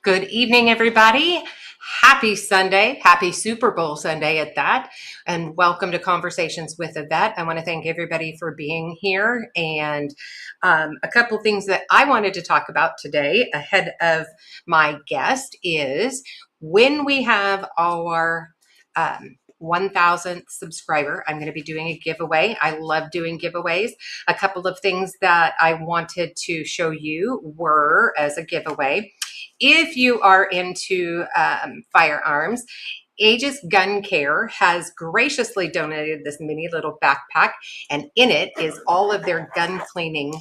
Good evening, everybody. Happy Sunday. Happy Super Bowl Sunday at that. And welcome to Conversations with a Vet. I want to thank everybody for being here. And a couple things that I wanted to talk about today ahead of my guest is when we have our 1,000th subscriber, I'm going to be doing a giveaway. I love doing giveaways. A couple of things that I wanted to show you were as a giveaway. If you are into firearms, Aegis Gun Care has graciously donated this mini little backpack, and in it is all of their gun cleaning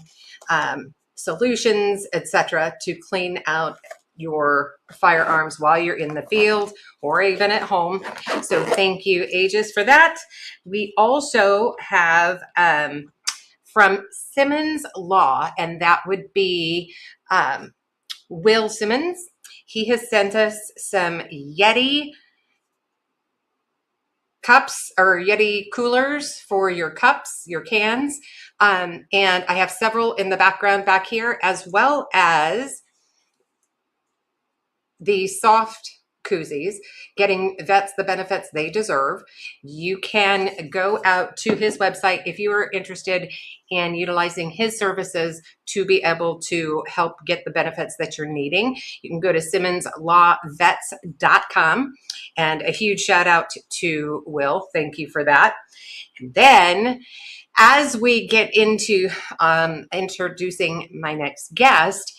solutions, etc., to clean out your firearms while you're in the field or even at home. So thank you, Aegis, for that. We also have from Simmons Law, and that would be Will Simmons. He has sent us some Yeti cups or Yeti coolers for your cups, your cans. And I have several in the background back here, as well as the soft koozies, getting vets the benefits they deserve. You can go out to his website if you are interested in utilizing his services to be able to help get the benefits that you're needing. You can go to SimmonsLawVets.com, and a huge shout out to Will. Thank you for that. And then as we get into introducing my next guest,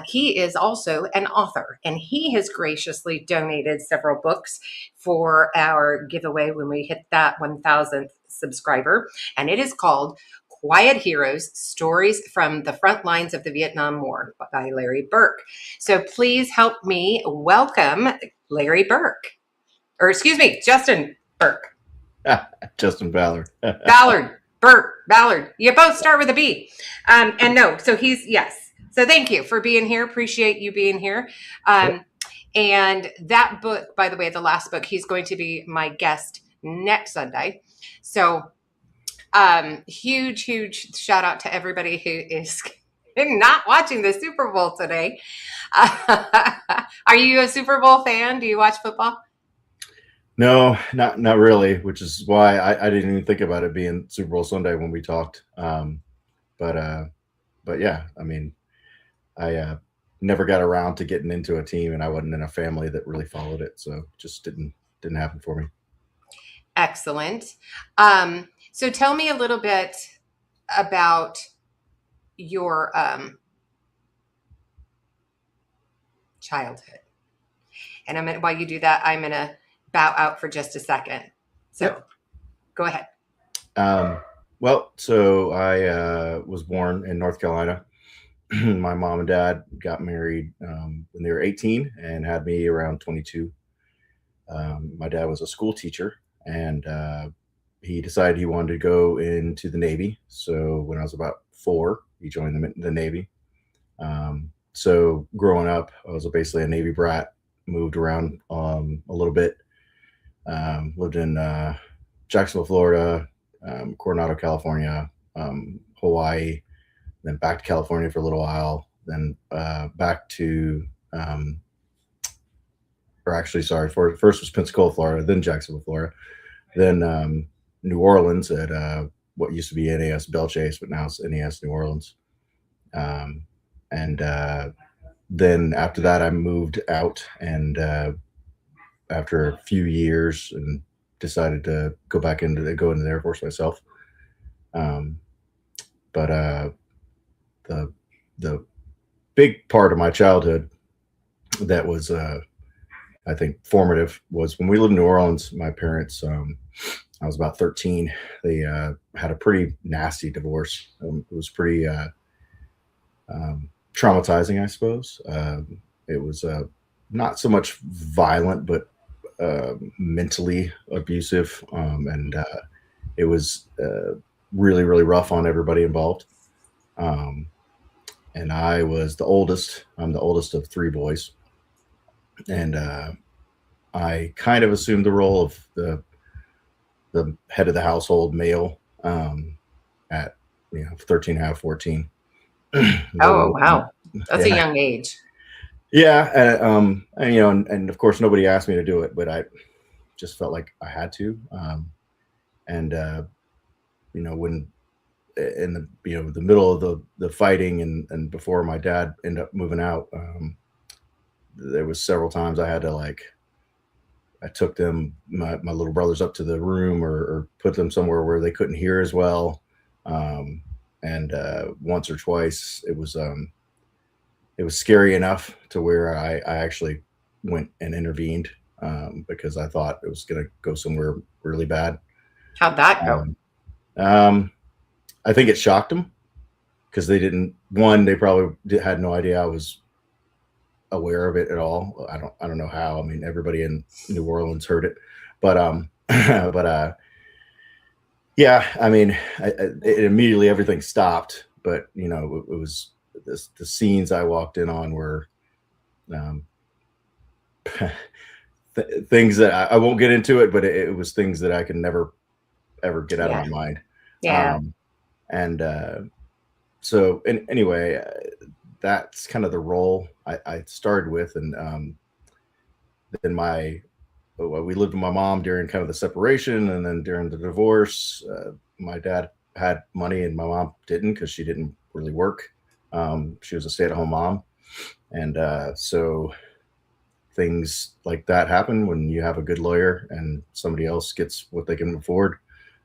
he is also an author, and he has graciously donated several books for our giveaway when we hit that 1,000th subscriber. And it is called Quiet Heroes, Stories from the Front Lines of the Vietnam War by Larry Burke. So please help me welcome Larry Burke. Or excuse me, Justin Burke. Justin Ballard. Ballard. Burke. Ballard. You both start with a B. And no, so he's, yes. So thank you for being here. Appreciate you being here. And that book, by the way, the last book, he's going to be my guest next Sunday. So huge shout out to everybody who is not watching the Super Bowl today. Are you a Super Bowl fan? Do you watch football? No, not really, which is why I didn't even think about it being Super Bowl Sunday when we talked. But yeah, I mean, I never got around to getting into a team, and I wasn't in a family that really followed it, so it just didn't happen for me. Excellent. So tell me a little bit about your childhood. And while you do that, I'm gonna bow out for just a second. So Go ahead. Well, so I was born in North Carolina. My mom and dad got married when they were 18 and had me around 22. My dad was a school teacher, and he decided he wanted to go into the Navy. So when I was about 4, he joined the Navy. So growing up, I was basically a Navy brat, moved around a little bit, lived in Jacksonville, Florida, Coronado, California, Hawaii, then back to California for a little while, then back to, first was Pensacola, Florida, then Jacksonville, Florida, then New Orleans at what used to be NAS Belle Chase, but now it's NAS New Orleans. And then after that, I moved out, and after a few years, and decided to go into the Air Force myself. But the big part of my childhood that was, I think, formative was when we lived in New Orleans. My parents, I was about 13. They had a pretty nasty divorce. It was pretty traumatizing, I suppose. It was not so much violent, but mentally abusive, and it was really rough on everybody involved. And I was the oldest. I'm the oldest of 3 boys, and I kind of assumed the role of the head of the household, male, at 13 and a half, 14. Oh wow, that's a young age. Yeah, and and of course nobody asked me to do it, but I just felt like I had to. And when in the the middle of the fighting and before my dad ended up moving out, there was several times I had to like I took my little brothers up to the room or put them somewhere where they couldn't hear as well. Um, and once or twice it was scary enough to where I actually went and intervened, because I thought it was going to go somewhere really bad. How'd that go? Um, um, I think it shocked them because they didn't. One, they probably had no idea I was aware of it at all. I don't know how. I mean, everybody in New Orleans heard it, but but yeah. I mean, it immediately everything stopped. But it was the scenes I walked in on were um, things that I won't get into it, but it was things that I can never ever get out of Yeah. my mind. Yeah. Um, and so, anyway, that's kind of the role I started with, and then we lived with my mom during kind of the separation, and then during the divorce, my dad had money and my mom didn't because she didn't really work. She was a stay-at-home mom, and so things like that happen when you have a good lawyer and somebody else gets what they can afford.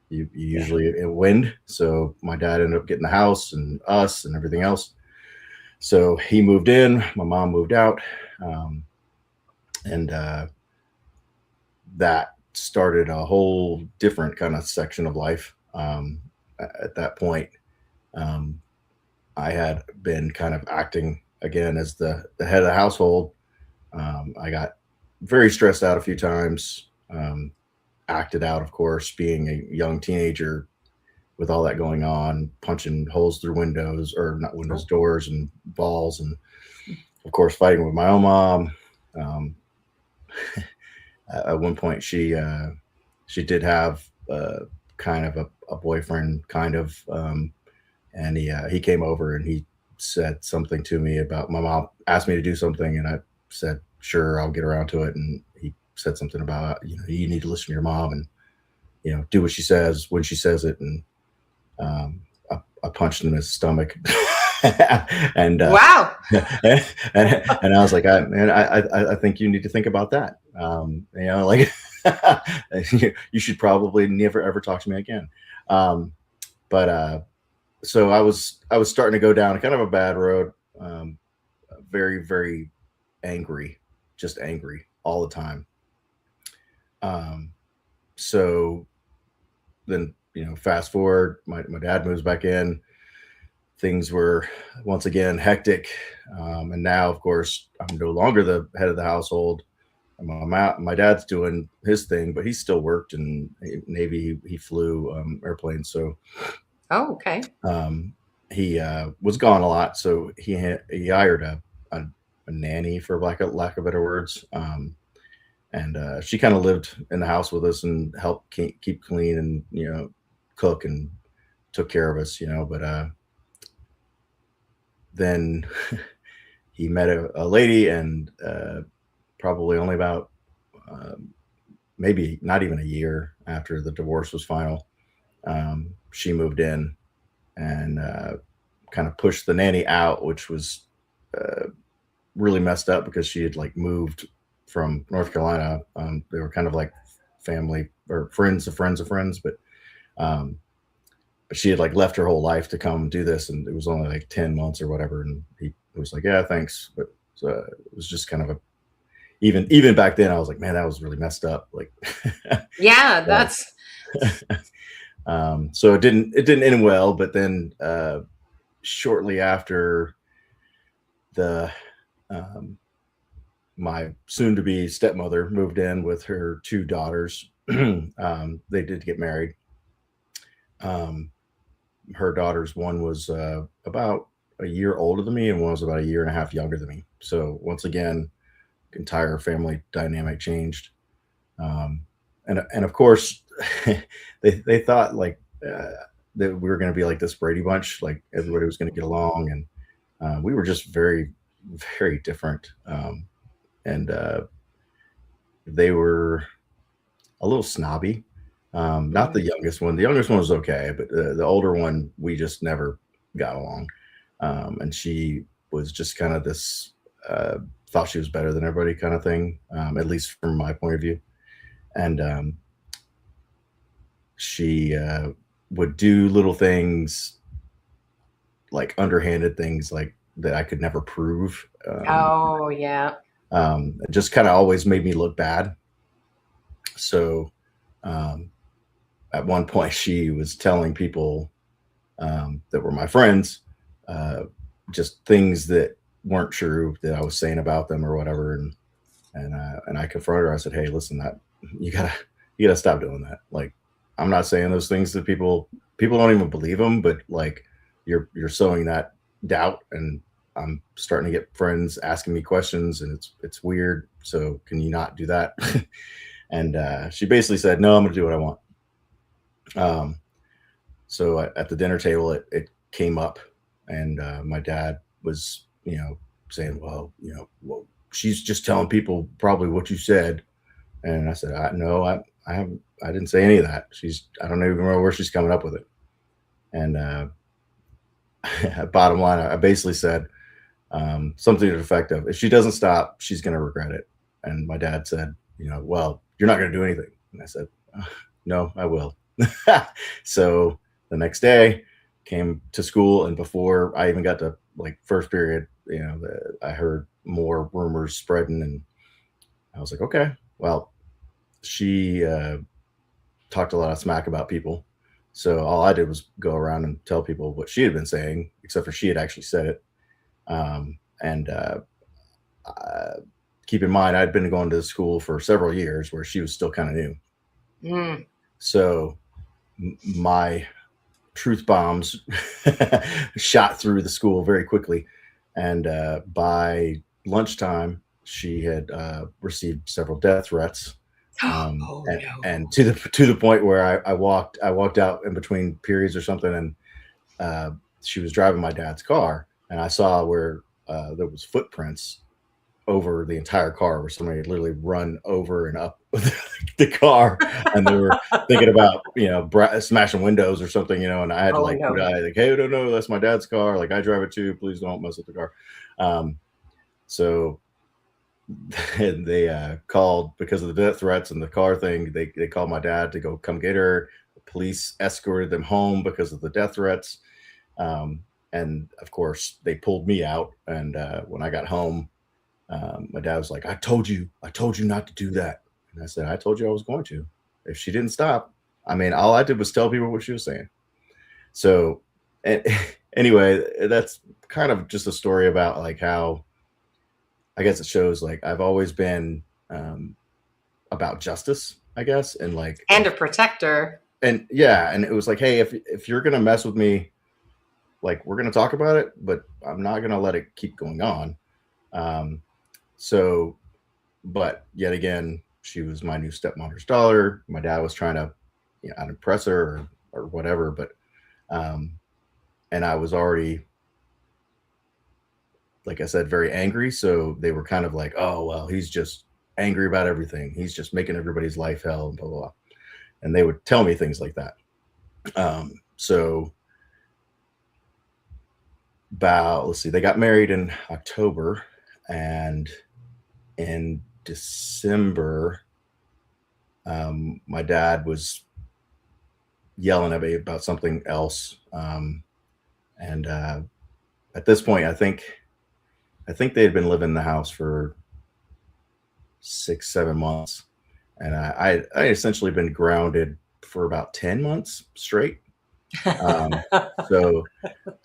You Yeah. usually win. So my dad ended up getting the house and us and everything else. So he moved in, my mom moved out, and that started a whole different kind of section of life. At that point, um, I had been kind of acting again as the head of the household. I got very stressed out a few times, acted out, of course, being a young teenager with all that going on, punching holes through windows or not windows, Oh, doors and balls, and of course, fighting with my own mom. Um, at one point, she did have kind of a boyfriend, kind of, and he came over and he said something to me about my mom asked me to do something, and I said, "Sure, I'll get around to it." And he said something about you need to listen to your mom and do what she says when she says it, and um, I punched him in his stomach, and wow. and I was like, I think you need to think about that. Like you should probably never ever talk to me again. Um, but so I was starting to go down kind of a bad road. Very very angry, just angry all the time. Um, so then fast forward, my dad moves back in. Things were once again hectic, and now of course I'm no longer the head of the household. My dad's doing his thing, but he still worked in Navy. He flew airplanes, so Oh, okay. um, he was gone a lot. So he hired a nanny, for lack of better words, and she kind of lived in the house with us and helped keep clean and cook and took care of us. But then he met a lady, and probably only about maybe not even a year after the divorce was final, she moved in and kind of pushed the nanny out, which was uh, really messed up because she had like moved from North Carolina. They were kind of like family or friends of friends of friends, um, but she had like left her whole life to come do this, and it was only like 10 months or whatever. And he was like, "Yeah, thanks," but it was just kind of a even back then. I was like, "Man, that was really messed up." Like, Yeah, uh, that's so it didn't end well. But then shortly after the um, my soon to be stepmother moved in with her two daughters. They did get married. Um, Her daughters, one was about a year older than me, and one was about a year and a half younger than me. So once again, entire family dynamic changed. Um, and of course, they thought like that we were going to be like this Brady Bunch, like everybody was going to get along, and we were just very very different. And they were a little snobby. Not the Mm. youngest one. The youngest one was okay, but the older one, we just never got along. And she was just kind of this, uh, thought she was better than everybody kind of thing, at least from my point of view. And she would do little things, like underhanded things, like that I could never prove. Oh, yeah. It just kind of always made me look bad. So um, at one point, she was telling people that were my friends, uh, just things that weren't true that I was saying about them or whatever. And I confronted her. I said, "Hey, listen, that you gotta you gotta stop doing that. Like, I'm not saying those things to people. People don't even believe them, but like, you're sowing that doubt, and I'm starting to get friends asking me questions, and it's weird. So can you not do that?" And she basically said, "No, I'm gonna do what I want." Um, so at the dinner table, it came up, and my dad was, saying, "Well, well, she's just telling people probably what you said." And I said, "No, I haven't. I didn't say any of that. I don't even know where she's coming up with it." And bottom line, I basically said something to the effect of, "If she doesn't stop, she's going to regret it." And my dad said, "Well, you're not going to do anything." And I said, "No, I will." So the next day, came to school, and before I even got to like first period, I heard more rumors spreading, and I was like, "Okay, well." She talked a lot of smack about people. So all I did was go around and tell people what she had been saying, except for she had actually said it. And uh, Keep in mind, I'd been going to school for several years where she was still kind of new. Mm. So my truth bombs shot through the school very quickly. And by lunchtime, she had received several death threats, Oh, and no. to the point where I walked out in between periods or something, and she was driving my dad's car, and I saw where there was footprints over the entire car, where somebody had literally run over and up the car, and they were thinking about smashing windows or something, and I had to Oh, like no. hey, no, that's my dad's car, like I drive it too, please don't mess with the car. So they called because of the death threats and the car thing. They called my dad to go come get her. The police escorted them home because of the death threats. Um, and of course, they pulled me out. And when I got home, my dad was like, I told you not to do that." And I said, "I told you I was going to. If she didn't stop, I mean, all I did was tell people what she was saying." So, and, anyway, that's kind of just a story about like how I guess it shows like I've always been about justice, I guess, and like And a protector. and yeah, and it was like, hey, if you're gonna mess with me, like we're gonna talk about it, but I'm not gonna let it keep going on. Um, so, but yet again, she was my new stepmother's daughter. My dad was trying to, impress her or whatever, but um, and I was already, like I said, very angry. So they were kind of like, "Oh well, he's just angry about everything. He's just making everybody's life hell," and blah blah blah. And they would tell me things like that. So about, let's see, they got married in October, and in December, my dad was yelling at me about something else. And At this point, I think they had been living in the house for 6 7 months, and I essentially been grounded for about 10 months straight. Um, so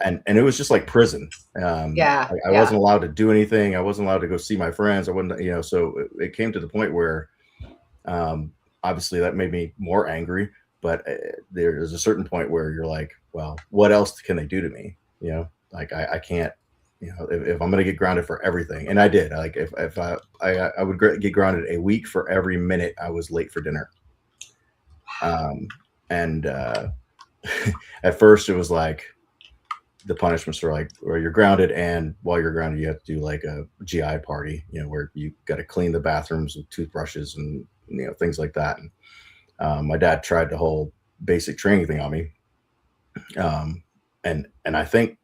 and it was just like prison. Yeah, I yeah. wasn't allowed to do anything. I wasn't allowed to go see my friends. I wasn't, so it came to the point where um, obviously that made me more angry. But there's a certain point where you're like, well, what else can they do to me? Like I can't, if I'm going to get grounded for everything, and I did, like if I would get grounded a week for every minute I was late for dinner. And At first it was like, the punishments are like, where you're grounded, and while you're grounded, you have to do like a GI party, where you got to clean the bathrooms with toothbrushes and things like that. And my dad tried the whole basic training thing on me, and I think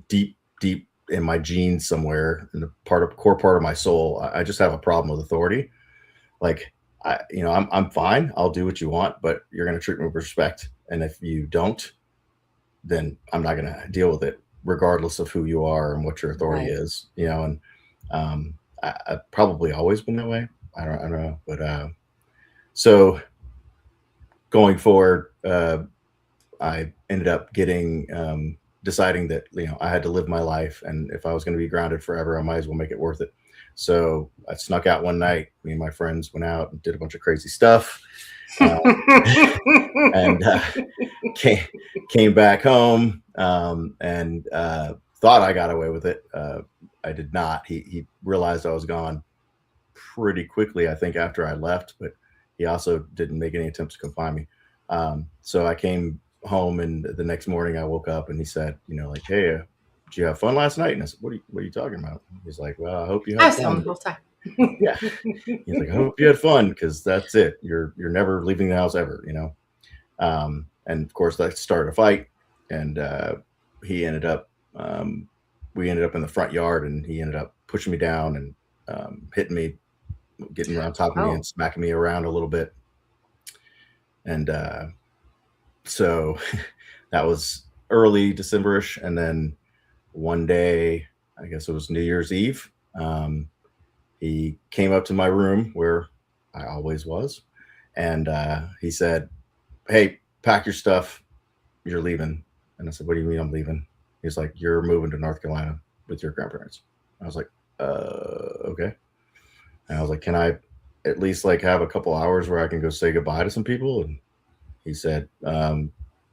deep in my genes somewhere in the core part of my soul, I just have a problem with authority. Like, I'm fine. I'll do what you want, but you're going to treat me with respect. And if you don't, then I'm not going to deal with it, regardless of who you are and what your authority Right. is. And I've probably always been that way. I don't know, but so going forward, I ended up deciding that I had to live my life, and if I was going to be grounded forever, I might as well make it worth it. So I snuck out one night. Me and my friends went out and did a bunch of crazy stuff, and came back home, and thought I got away with it. I did not. He realized I was gone pretty quickly, I think, after I left, but he also didn't make any attempts to come find me. So I came home, and the next morning I woke up and he said, like, hey, did you have fun last night? And I said, what are you talking about? He's like, well, I hope you I had was on the fun. whole time. Yeah. He's like, I hope you had fun, because that's it. You're never leaving the house ever, and of course that started a fight, and he ended up we ended up in the front yard, and he ended up pushing me down and hitting me, getting on top of me Oh, and smacking me around a little bit. And so that was early Decemberish. And then one day, I guess it was New Year's Eve, he came up to my room where I always was, and he said, hey, pack your stuff, you're leaving. And I said, what do you mean I'm leaving? He's like, you're moving to North Carolina with your grandparents. I was like, okay. And I was like, can I at least like have a couple hours where I can go say goodbye to some people? And he said,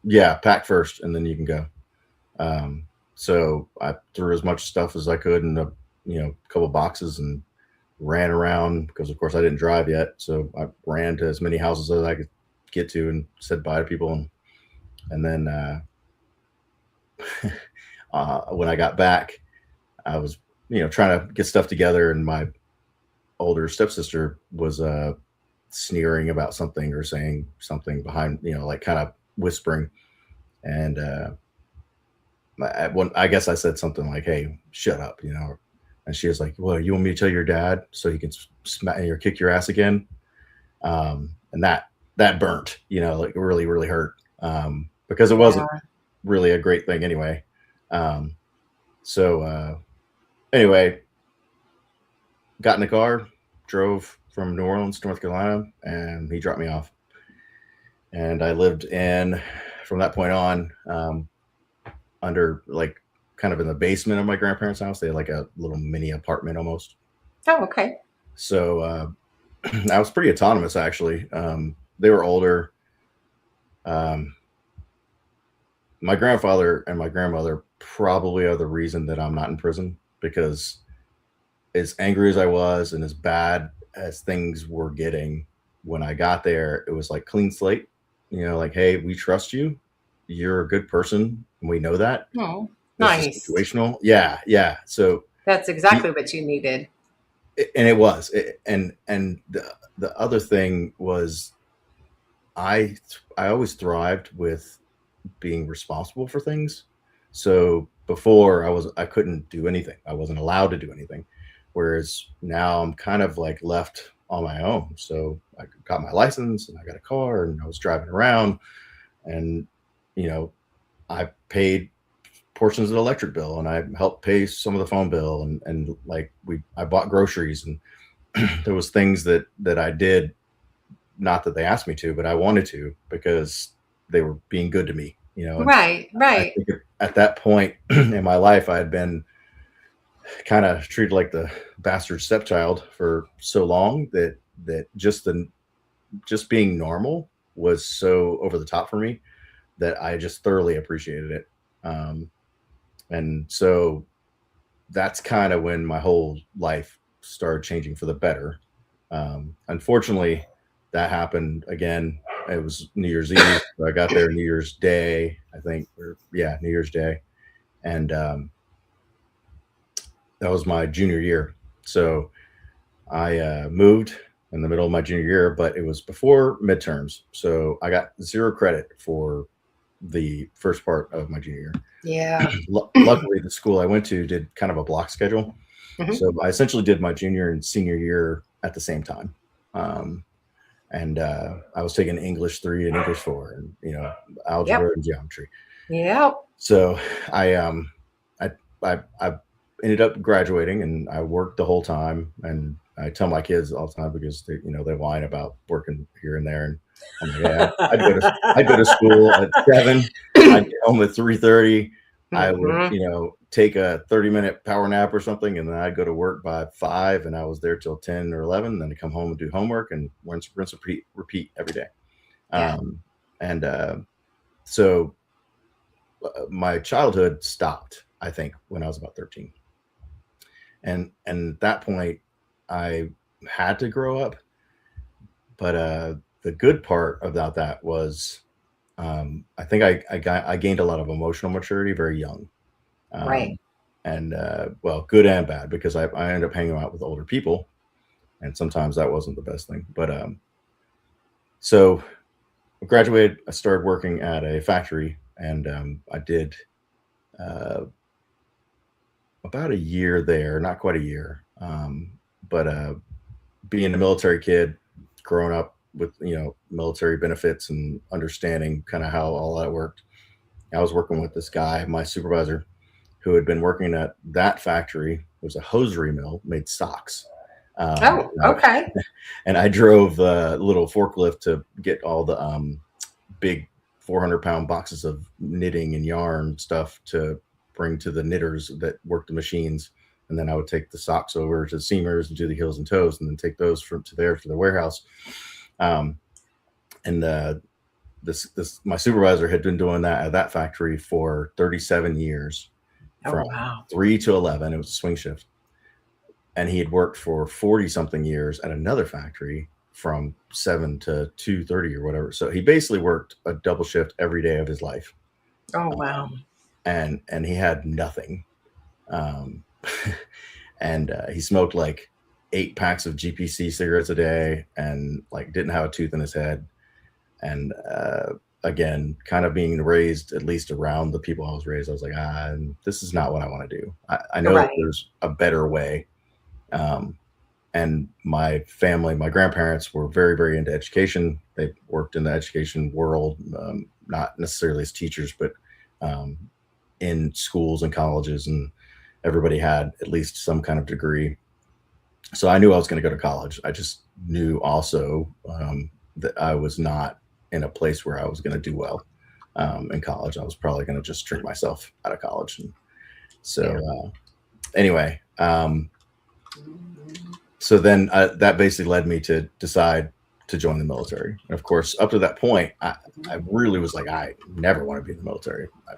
yeah, pack first and then you can go. So I threw as much stuff as I could in a couple boxes and ran around, because of course I didn't drive yet. So I ran to as many houses as I could get to and said bye to people. And then when I got back, I was, trying to get stuff together, and my older stepsister was sneering about something or saying something behind, like kind of whispering. And I guess I said something like, hey, shut up, and she was like, well, you want me to tell your dad so he can smack or kick your ass again? And that burnt, like really, really hurt, because it yeah. wasn't really a great thing anyway. So anyway, got in the car, drove from New Orleans to North Carolina, and he dropped me off. And I lived from that point on, under like kind of in the basement of my grandparents' house. They had like a little mini apartment almost. Oh, okay. So I was pretty autonomous, actually. They were older. My grandfather and my grandmother probably are the reason that I'm not in prison, because as angry as I was and as bad as things were getting when I got there, it was like clean slate. Like, hey, we trust you. You're a good person, and we know that. Oh, This is nice. situational. Yeah, yeah. So That's exactly what you needed. and it was, and the other thing was, I always thrived with being responsible for things. So before I couldn't do anything. I wasn't allowed to do anything. Whereas now I'm kind of like left on my own. So I got my license and I got a car and I was driving around, and I paid portions of the electric bill, and I helped pay some of the phone bill, and like I bought groceries, and there was things that I did, not that they asked me to, but I wanted to, because they were being good to me, and Right, I right. think at that point in my life, I had been kind of treated like the bastard stepchild for so long that just being normal was so over the top for me that I just thoroughly appreciated it. And so that's kind of when my whole life started changing for the better. Unfortunately, that happened again. It was New Year's Eve. So I got there New Year's Day, I think, or yeah, New Year's Day. and that was my junior year. So I moved in the middle of my junior year, but it was before midterms, so I got 0 credit for the first part of my junior Yeah. year. Luckily, the school I went to did kind of a block schedule, Mhm. so I essentially did my junior and senior year at the same time. Um, and I was taking English 3 and English 4, and Yep. algebra and geometry. Yep. So I um I ended up graduating, and I worked the whole time. And I tell my kids all the time because they whine about working here and there, and I'm like, yeah, I'd go to school at 7. I'd get home at 3:30. I would Mhm. take a 30-minute power nap or something, and then I'd go to work by 5, and I was there till 10 or 11. Then to come home and do homework and rinse, repeat every day. Yeah. Um, and so my childhood stopped, I think, when I was about 13. And at that point, I had to grow up. But the good part about that was, I think I gained a lot of emotional maturity very young. Right. um, and well, good and bad, because I ended up hanging out with older people, and sometimes that wasn't the best thing. But so I graduated. I started working at a factory, and I did uh, about a year there, not quite a year. But being a military kid, growing up with military benefits and understanding kind of how all that worked, I was working with this guy, my supervisor, who had been working at that factory. It was a hosiery mill, made socks. Oh, And okay. I drove a little forklift to get all the big 400-pound boxes of knitting and yarn stuff to bring to the knitters that work the machines. And then I would take the socks over to the seamers and do the heels and toes, and then take those to the warehouse. Um, and this my supervisor had been doing that at that factory for 37 years, Oh, from wow. 3 to 11. It was a swing shift. And he had worked for 40 something years at another factory from 7 to 2:30 or whatever. So he basically worked a double shift every day of his life. Oh, wow. Um, and he had nothing. Um, and he smoked like 8 packs of GPC cigarettes a day, and like didn't have a tooth in his head. And again, kind of being raised at least around the people I was raised, I was like, this is not what I want to do. I know that Right. there's a better way. Um, and my family, my grandparents were very, very into education. They worked in the education world, not necessarily as teachers, but um, in schools and colleges, and everybody had at least some kind of degree. So I knew I was going to go to college. I just knew also that I was not in a place where I was going to do well in college. I was probably going to just drink myself out of college. And so Yeah. anyway, so then that basically led me to decide to join the military. And of course, up to that point, I really was like, I never want to be in the military. I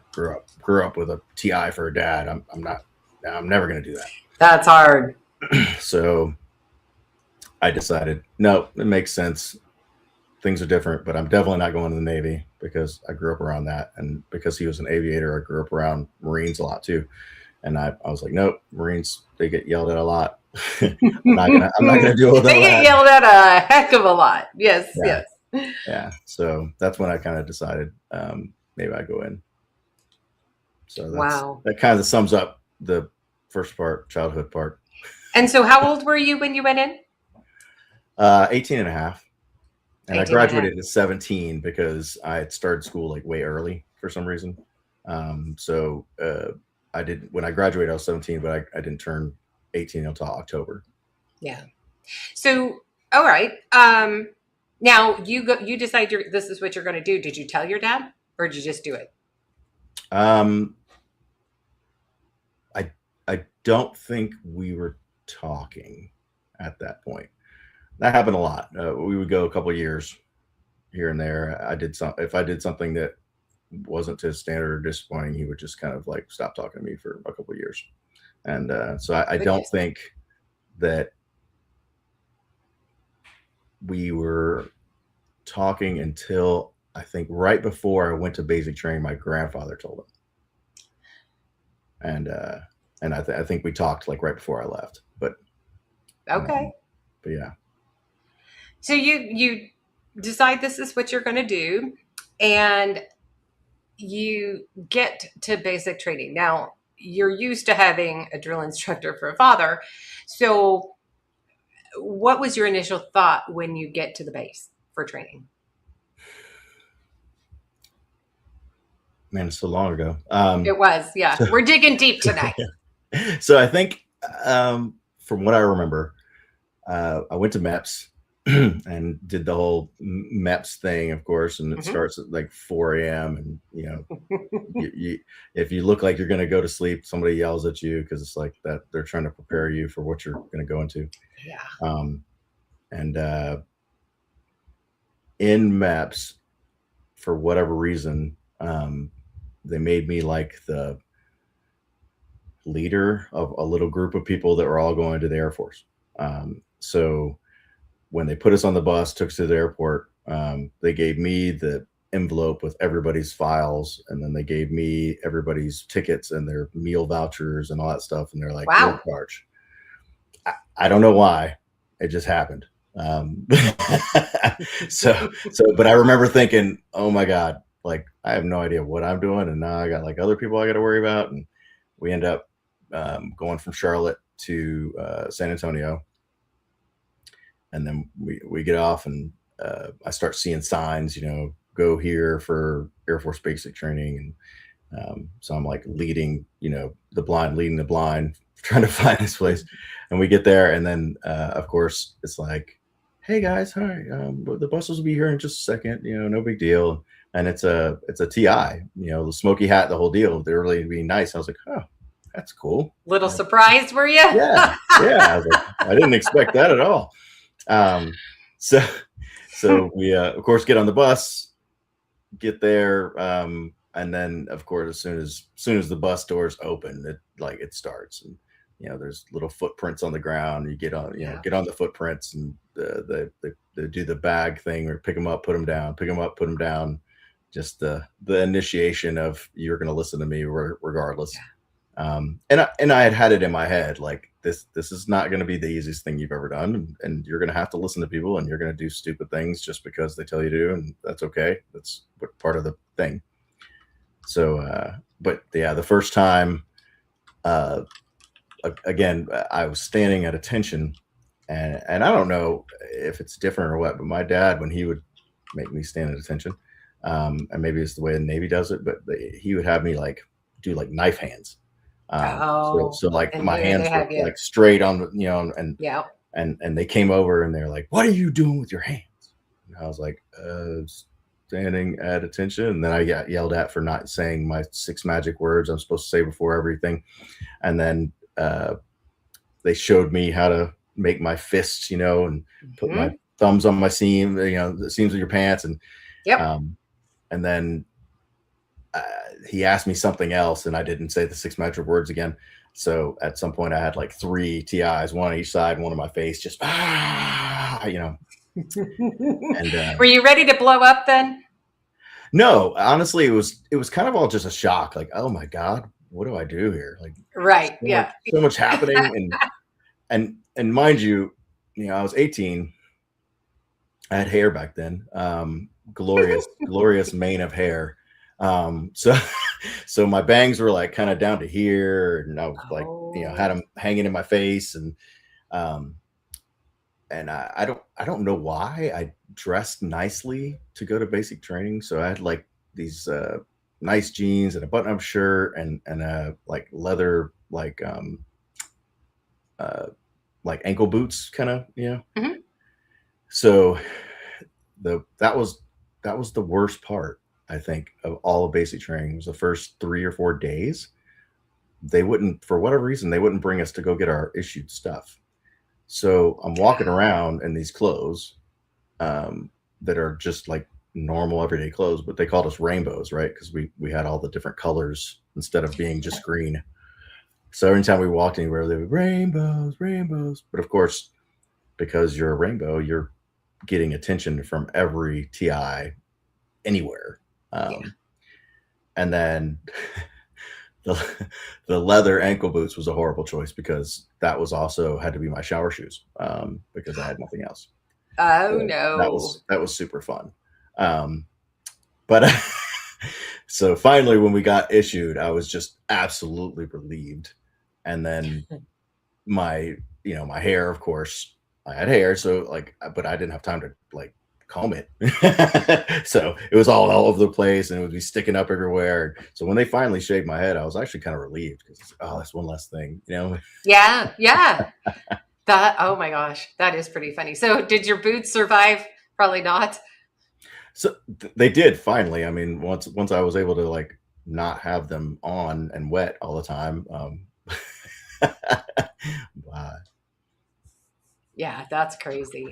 grew up with a TI for a dad. I'm never going to do that. That's hard. So I decided, no, it makes sense. Things are different, but I'm definitely not going to the Navy, because I grew up around that. And because he was an aviator, I grew up around Marines a lot too. And I was like, nope, Marines, they get yelled at a lot. I'm not gonna deal with They all get that. yelled at a heck of a lot. Yes, Yeah, yes. yeah. So that's when I kind of decided, maybe I go in. So Wow. that kind of sums up the first part, childhood part. And so how old were you when you went in? 18 and a half. And I 18 and a half. graduated at 17 because I had started school like way early for some reason. So I did, when I graduated, I was 17, but I didn't turn 18 until October. Yeah. So, all right. Now you decide this is what you're going to do. Did you tell your dad, or did you just do it? Um, I I don't think we were talking at that point. That happened a lot. We would go a couple of years here and there. If I did something that wasn't to his standard or disappointing, he would just kind of like stop talking to me for a couple of years. And so I Which don't is think that we were talking until, I think, right before I went to basic training. My grandfather told him. and I think we talked like right before I left, Okay. um, but yeah. So you decide this is what you're going to do, and you get to basic training. Now, you're used to having a drill instructor for a father. So, what was your initial thought when you get to the base for training? Man, it's so long ago. It was, yeah. So, We're digging deep tonight. so I think from what I remember, I went to MEPS and did the whole MEPS thing, of course, and it Mhm. starts at like 4 a.m. And if you look like you're going to go to sleep, somebody yells at you because it's like that they're trying to prepare you for what you're going to go into. Yeah. Um, and in MEPS, for whatever reason, they made me like the leader of a little group of people that were all going to the Air Force. So when they put us on the bus, took us to the airport, they gave me the envelope with everybody's files, and then they gave me everybody's tickets and their meal vouchers and all that stuff. And they're like, "You're in Wow. charge." I don't know why, it just happened. But I remember thinking, "Oh my god, like I have no idea what I'm doing, and now I got like other people I got to worry about." And we end up going from Charlotte to San Antonio, and then we get off, and I start seeing signs, go here for Air Force basic training, and so I'm like leading the blind, trying to find this place, and we get there, and then of course it's like, "Hey guys, hi, the buses will be here in just a second, no big deal." And it's a TI, the smoky hat, the whole deal. They're really being nice. I was like, "Oh, that's cool." Little surprised, were you? Yeah, yeah. I was like, I didn't expect that at all. Um, so so we of course get on the bus, get there, and then of course as soon as the bus doors open, it starts, and there's little footprints on the ground. You get on Yeah. get on the footprints, and they do the bag thing, or pick them up, put them down, pick them up, put them down. Just the initiation of, you're going to listen to me regardless. And I had it in my head like, this is not going to be the easiest thing you've ever done, and you're going to have to listen to people, and you're going to do stupid things just because they tell you to, and that's okay. That's part of the thing. So but yeah, the first time, uh again, I was standing at attention, and I don't know if it's different or what, but my dad, when he would make me stand at attention, and maybe it's the way the Navy does it, but he would have me like do like knife hands. So, Oh, so like and my here they hands were have you. like straight on, and Yeah. and they came over, and they're like, "What are you doing with your hands?" And I was like, standing at attention. And then I got yelled at for not saying my 6 magic words I'm supposed to say before everything. And then they showed me how to make my fists, and put my Mhm. thumbs on my seam, the seams of your pants, Yep. um, and then uh, he asked me something else, and I didn't say the 6 magic words again. So at some point, I had like 3 TIs, one on each side, one on my face, just and Were you ready to blow up then? no, honestly, it was kind of all just a shock. Like, oh my god, what do I do here? Like, Right. so much, Yeah. so much happening, and mind you, I was 18. I had hair back then, glorious mane of hair. So so my bangs were like kind of down to here, and I was like, had Oh, them hanging in my face, um, and I don't know why I dressed nicely to go to basic training. So I had like these nice jeans and a button-up shirt, and a like leather uh, like ankle boots, kind of, mhm. So that was the worst part, I think, of all of basic training. Was the first 3 or 4 days. They wouldn't, for whatever reason, they wouldn't bring us to go get our issued stuff. So I'm walking around in these clothes, that are just like normal everyday clothes, but they called us rainbows, right? Because we had all the different colors instead of being just green. So every time we walked anywhere, they were rainbows, rainbows. But of course, because you're a rainbow, you're getting attention from every TI anywhere. Yeah. And then the leather ankle boots was a horrible choice because that was also had to be my shower shoes, because I had nothing else. Oh So no. that was super fun. But so finally, when we got issued, I was just absolutely relieved. And then my hair, of course, I had hair, so like, but I didn't have time to like comb it. So it was all over the place and it would be sticking up everywhere. So when they finally shaved my head, I was actually kind of relieved because, oh, that's one less thing, you know? Yeah, yeah. That, oh my gosh, that is pretty funny. So did your boots survive? Probably not. So they did finally. I mean, once I was able to like not have them on and wet all the time. uh, Yeah, that's crazy.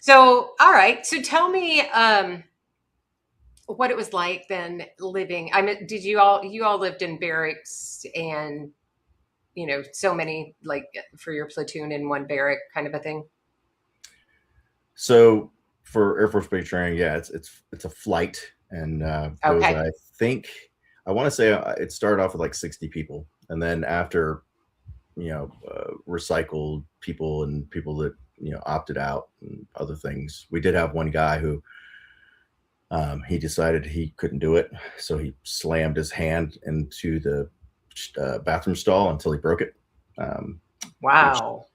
So, all right. So tell me what it was like then living. I mean, did you all lived in barracks and so many like for your platoon in one barrack kind of a thing? so for Air Force Base training, yeah, it's a flight and goes. Okay. I think I want to say it started off with like 60 people, and then after recycled people and people that opted out and other things. We did have one guy who he decided he couldn't do it, so he slammed his hand into the bathroom stall until he broke it, which Wow.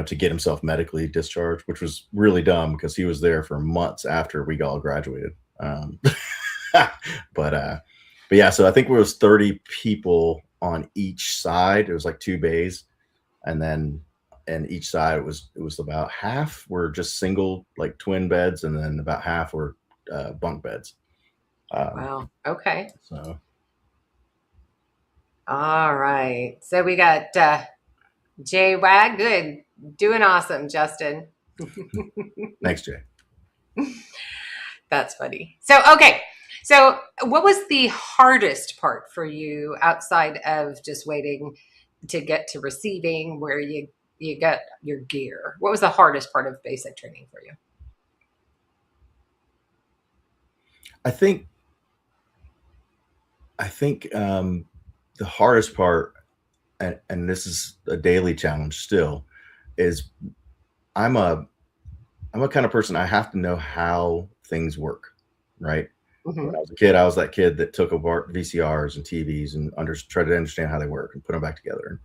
to get himself medically discharged, which was really dumb because he was there for months after we all graduated. But yeah, so I think it was 30 people on each side. It was like two bays, and then and each side it was about half were just single like twin beds, and then about half were bunk beds. Um, Wow. Okay. so All right. So we got Jay Wag. Good. Doing awesome, Justin. thanks, Jay. That's funny. So, okay. So, what was the hardest part for you outside of just waiting to get to receiving where you got your gear? What was the hardest part of basic training for you? I think the hardest part, and this is a daily challenge still, is I'm a I'm a kind of person. I have to know how things work, right? When I Hmm. was a kid, I was that kid that took apart VCRs and TVs and tried to understand how they work and put them back together.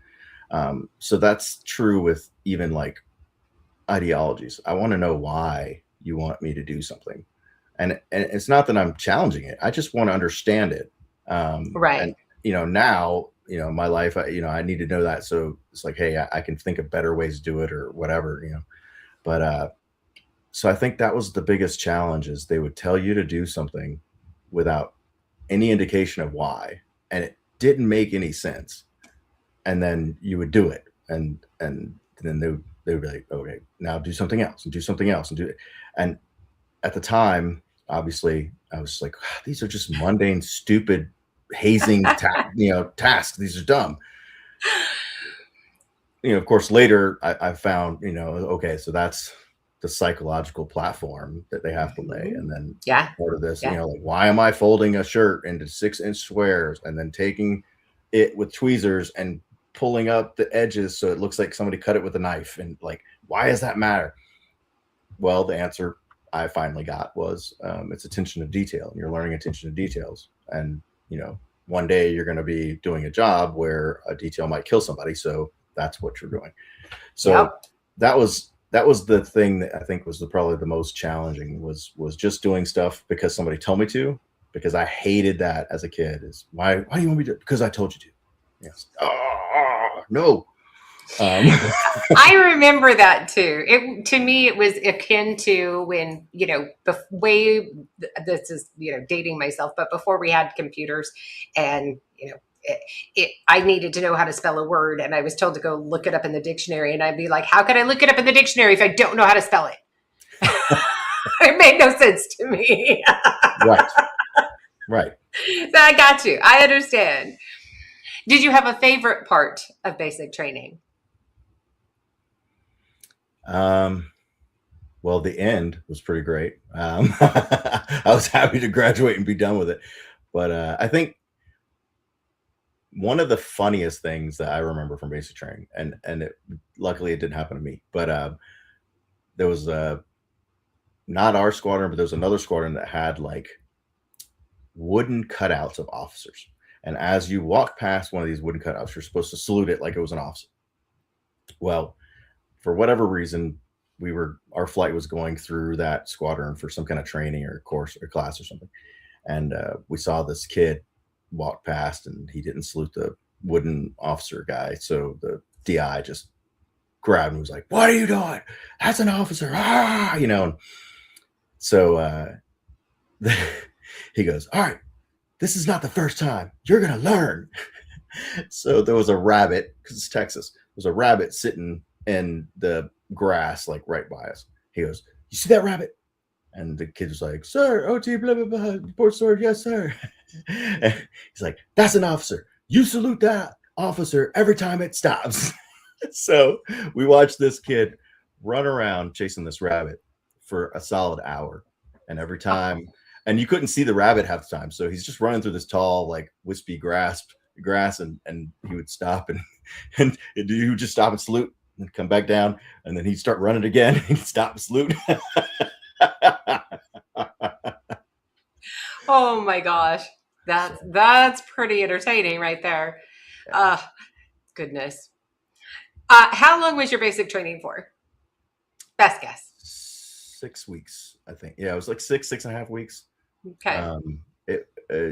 So that's true with even like ideologies. I want to know why you want me to do something, and it's not that I'm challenging it. I just want to understand it. And Right. now my life, I need to know that. So it's like, hey, I can think of better ways to do it or whatever. But so I think that was the biggest challenge is they would tell you to do something without any indication of why, and it didn't make any sense. And then you would do it, and then they would be like, okay, now do something else and do something else and do it. And at the time, obviously, I was like, "Ah, these are just mundane, stupid hazing tasks. These are dumb. Of course, later I found, okay, so that's the psychological platform that they have to lay. Mhm. And then Yeah. part of this, Yeah. like, why am I folding a shirt into 6-inch squares and then taking it with tweezers and pulling up the edges so it looks like somebody cut it with a knife? And like, why does that matter? Well, the answer I finally got was it's attention to detail. And you're learning attention to details. And, one day you're going to be doing a job where a detail might kill somebody. So that's what you're doing. So Yep. that was the thing that I think was probably the most challenging was just doing stuff because somebody told me to, because I hated that as a kid. Is why do you want me to? Because I told you to. Yes. Oh, no. Um, I remember that too. It to me it was akin to when way this is dating myself, but before we had computers, and I needed to know how to spell a word, and I was told to go look it up in the dictionary, and I'd be like, "How can I look it up in the dictionary if I don't know how to spell it?" It made no sense to me. right. Right. So I got you. I understand. Did you have a favorite part of basic training? Um, well, the end was pretty great. I was happy to graduate and be done with it. But I think one of the funniest things that I remember from basic training, and luckily it didn't happen to me, but there was not our squadron, but there was another squadron that had like wooden cutouts of officers. And as you walk past one of these wooden cutouts, you're supposed to salute it like it was an officer. Well, for whatever reason, our flight was going through that squadron for some kind of training or course or class or something. And we saw this kid walk past and he didn't salute the wooden officer guy. So the DI just grabbed him and was like, "What are you doing? That's an officer." Ah, you know. So he goes, "All right, this is not the first time. You're going to learn." So there was a rabbit, because it's Texas. There was a rabbit sitting in the grass, like right by us. He goes, "You see that rabbit?" And the kid was like, "Sir, OT, blah, blah, blah, report sword, yes, sir." He's like, "That's an officer. You salute that officer every time it stops." So we watched this kid run around chasing this rabbit for a solid hour. And every time, and you couldn't see the rabbit half the time. So he's just running through this tall, like wispy grass, and he would stop and he would just stop and salute and come back down. And then he'd start running again. He'd stop and salute. Oh my gosh. That's pretty entertaining right there. Uh Goodness. How long was your basic training for? Best guess. 6 weeks, I think. Yeah, it was like 6.5 weeks. Okay.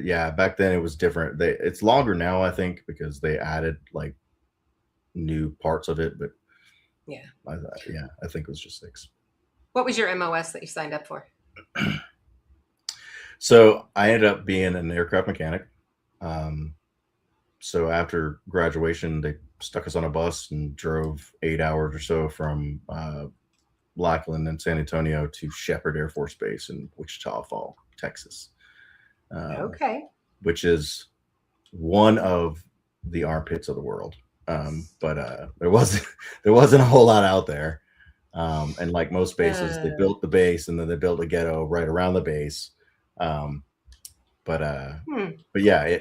Yeah, back then it was different. It's longer now, I think, because they added like new parts of it. But Yeah. I think it was just 6. What was your MOS that you signed up for? So I ended up being an aircraft mechanic. So after graduation, they stuck us on a bus and drove 8 hours or so from Lackland and San Antonio to Shepherd Air Force Base in Wichita Falls, Texas. Okay. Which is one of the armpits of the world. But there wasn't a whole lot out there. And like most bases, they built the base and then they built a ghetto right around the base. But yeah,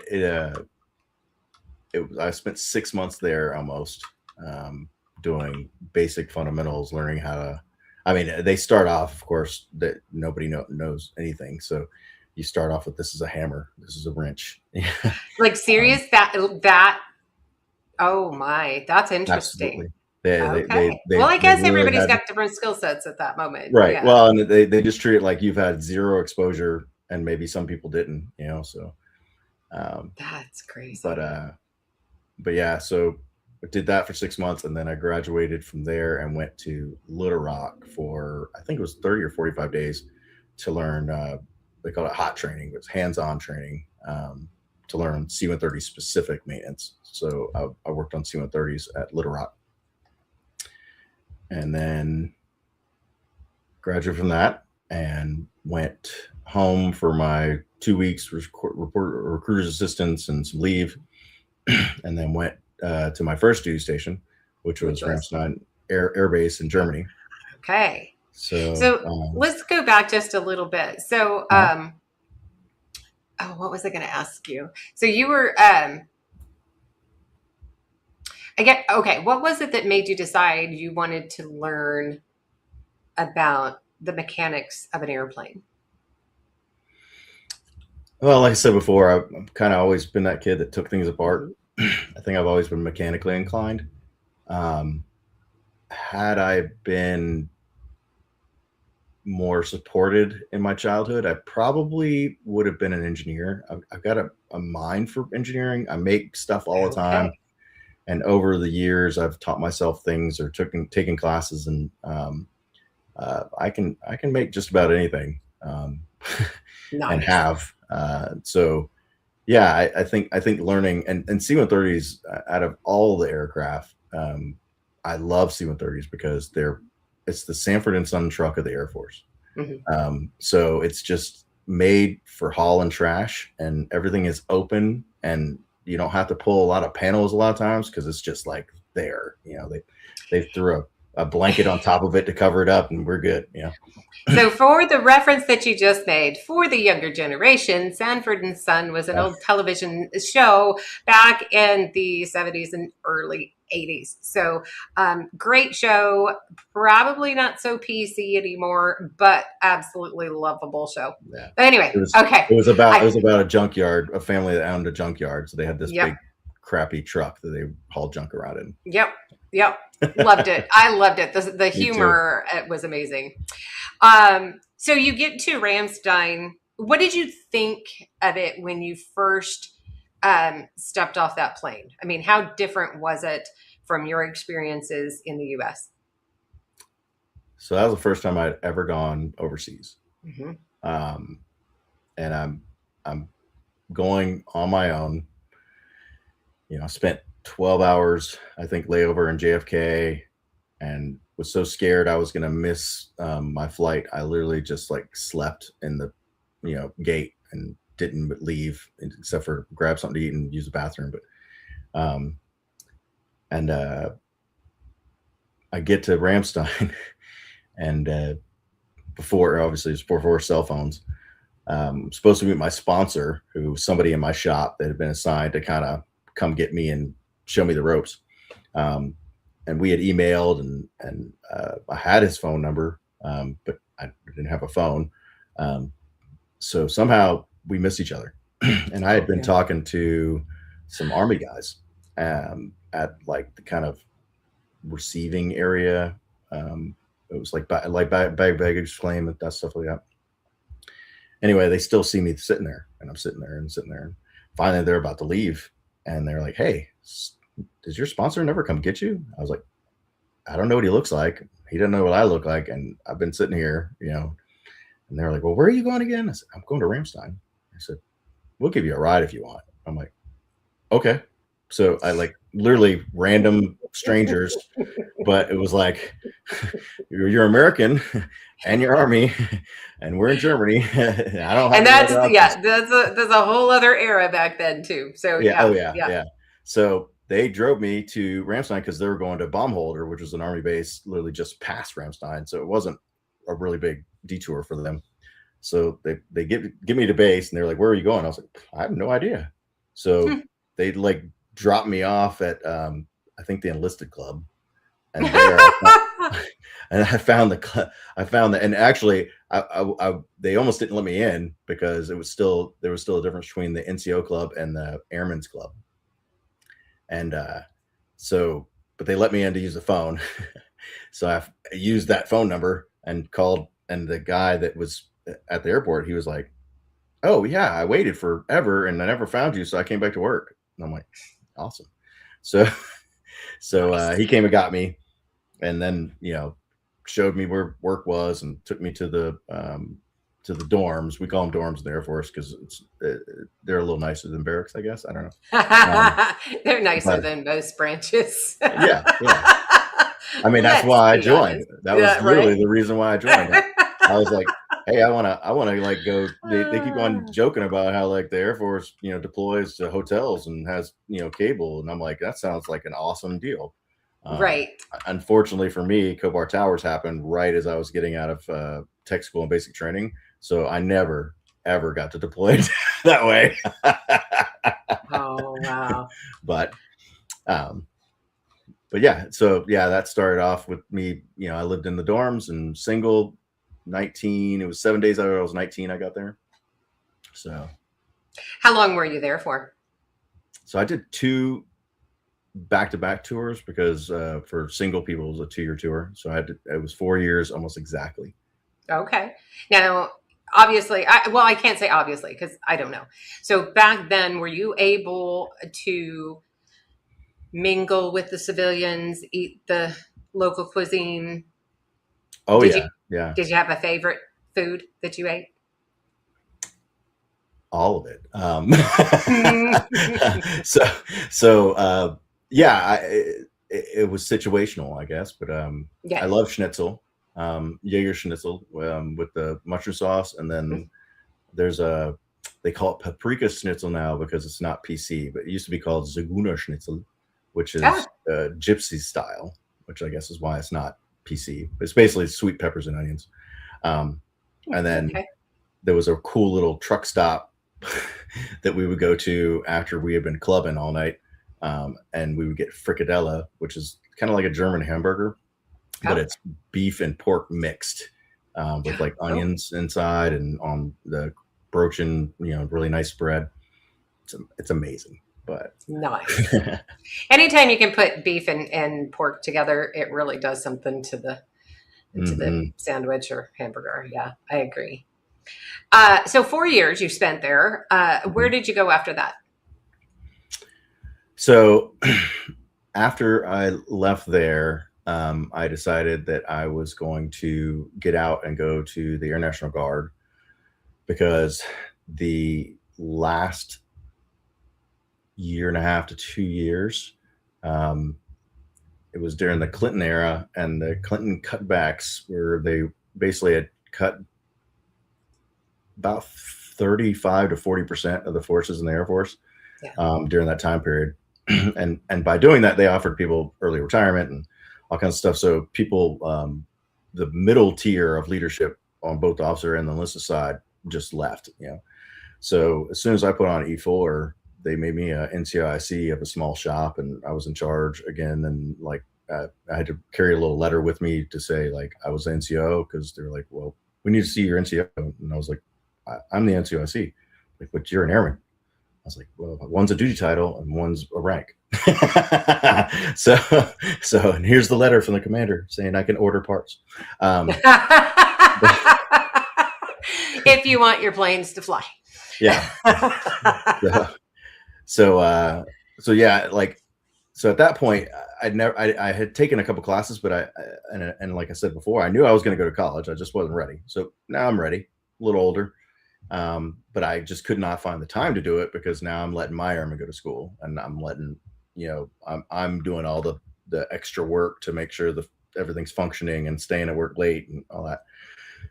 I spent 6 months there almost, doing basic fundamentals, learning how to. I mean, they start off, of course, that nobody knows anything. So you start off with, this is a hammer, this is a wrench. Like serious? That. Oh my, that's interesting. Absolutely. Well, I guess everybody's had, got different skill sets at that moment. right? Yeah. Well, and they just treat it like you've had zero exposure, and maybe some people didn't, So that's crazy. But yeah, so I did that for 6 months, and then I graduated from there and went to Little Rock for, I think it was 30 or 45 days to learn. They call it hot training. It was hands-on training, to learn C-130 specific maintenance. So I worked on C-130s at Little Rock, and then graduated from that and went home for my 2 weeks recruiter's assistance and some leave, and then went to my first duty station, which was Ramstein Air Base in Germany. Okay. So let's go back just a little bit. So, what was I going to ask you? So you were, what was it that made you decide you wanted to learn about the mechanics of an airplane? Well, like I said before, I've kind of always been that kid that took things apart. I think I've always been mechanically inclined. Had I been more supported in my childhood, I probably would have been an engineer. I've got a mind for engineering. I make stuff all the time. And over the years, I've taught myself things or taken classes, and I can make just about anything, Nice. and have. So yeah, I think learning and C-130s, out of all the aircraft, I love C-130s because it's the Sanford and Son truck of the Air Force. Mm-hmm. So it's just made for haul and trash, and everything is open, and you don't have to pull a lot of panels a lot of times because it's just like there. They threw a blanket on top of it to cover it up, and we're good. Yeah. So, for the reference that you just made, for the younger generation, Sanford and Son was an old television show back in the 70s and early 80s. So, great show. Probably not so PC anymore, but absolutely lovable show. Yeah. But anyway, okay. It was about a junkyard, a family that owned a junkyard. So they had this Yep. big crappy truck that they hauled junk around in. Yep. Loved it. I loved it. The humor was amazing. So you get to Ramstein. What did you think of it when you first stepped off that plane? I mean, how different was it from your experiences in the U.S.? So that was the first time I'd ever gone overseas. Mm-hmm. And I'm going on my own. You know, I spent 12 hours, I think, layover in JFK, and was so scared I was going to miss my flight. I literally just like slept in the, gate and didn't leave except for grab something to eat and use the bathroom. But, I get to Ramstein and before cell phones, supposed to meet my sponsor, who was somebody in my shop that had been assigned to kind of come get me and show me the ropes. And we had emailed and I had his phone number, but I didn't have a phone. So somehow we missed each other. And I had been talking to some Army guys at like the kind of receiving area. It was like baggage claim, that stuff like that. Anyway, they still see me sitting there, and I'm sitting there. And finally they're about to leave, and they're like, "Hey, does your sponsor never come get you?" I was like, "I don't know what he looks like. He doesn't know what I look like. And I've been sitting here, And they're like, "Well, where are you going again?" I said, "I'm going to Ramstein." I said, "We'll give you a ride if you want." I'm like, "Okay." So I like literally random strangers, but it was like, you're American and you're Army and we're in Germany. I don't have. And that's a whole other era back then too. So yeah. So they drove me to Ramstein because they were going to Baumholder, which was an Army base literally just past Ramstein. So it wasn't a really big detour for them. So they give me to base, and they're like, "Where are you going?" I was like, "I have no idea." So they like dropped me off at I think the enlisted club, and there I found and actually they almost didn't let me in because there was still a difference between the NCO club and the Airmen's club. And but they let me in to use the phone. So I used that phone number and called, and the guy that was at the airport, he was like, "Oh yeah, I waited forever and I never found you, so I came back to work." And I'm like, "Awesome." So nice. He came and got me, and then showed me where work was and took me to the dorms. We call them dorms in the Air Force because they're a little nicer than barracks, I guess. I don't know. They're nicer than most branches. Yeah. I mean, that's why I joined. That was literally the reason why I joined. I was like, "Hey, I want to like go." They keep on joking about how like the Air Force, deploys to hotels and has cable, and I'm like, that sounds like an awesome deal. Right. Unfortunately for me, Kobar Towers happened right as I was getting out of tech school and basic training, so I never ever got to deploy that way. Oh wow! But yeah, so yeah, that started off with me. I lived in the dorms and single. 19. It was 7 days after I was 19. I got there. So, how long were you there for? So I did 2 back-to-back tours because for single people it was a 2-year tour. So it was 4 years almost exactly. Okay. Now, obviously, I can't say obviously because I don't know. So back then, were you able to mingle with the civilians, eat the local cuisine? Oh, yeah. Did you have a favorite food that you ate? All of it. Yeah, it was situational, I guess. But I love schnitzel, Jaeger schnitzel with the mushroom sauce, and then there's they call it paprika schnitzel now because it's not PC, but it used to be called Zigeuner schnitzel, which is gypsy style, which I guess is why it's not PC. It's basically sweet peppers and onions. And then Okay. there was a cool little truck stop that we would go to after we had been clubbing all night. And we would get fricadella, which is kind of like a German hamburger, but Oh. it's beef and pork mixed, with like Oh, onions inside and on the brochen, really nice bread. It's amazing. But nice. Anytime you can put beef and pork together, it really does something to the Mhm. sandwich or hamburger. Yeah, I agree. So 4 years you spent there. Where Mhm. did you go after that? So after I left there, I decided that I was going to get out and go to the Air National Guard because the last year and a half to 2 years, um, it was during the Clinton era, and the Clinton cutbacks where they basically had cut about 35 to 40% of the forces in the Air Force, Yeah. during that time period. And by doing that, they offered people early retirement and all kinds of stuff. So people, the middle tier of leadership on both the officer and the enlisted side just left. So as soon as I put on E4, they made me a NCOIC of a small shop, and I was in charge again. And like I had to carry a little letter with me to say like I was NCO, because they were like, "Well, we need to see your NCO," and I was like, "I'm the NCOIC." Like, "But you're an airman." I was like, "Well, one's a duty title and one's a rank." so, and here's the letter from the commander saying I can order parts. But, If you want your planes to fly. yeah. So, so yeah, like, so at that point, I had taken a couple classes, but and like I said before, I knew I was going to go to college. I just wasn't ready. So now I'm ready, a little older. But I just could not find the time to do it because now I'm letting my airmen go to school, and I'm letting, I'm doing all the extra work to make sure everything's functioning and staying at work late and all that.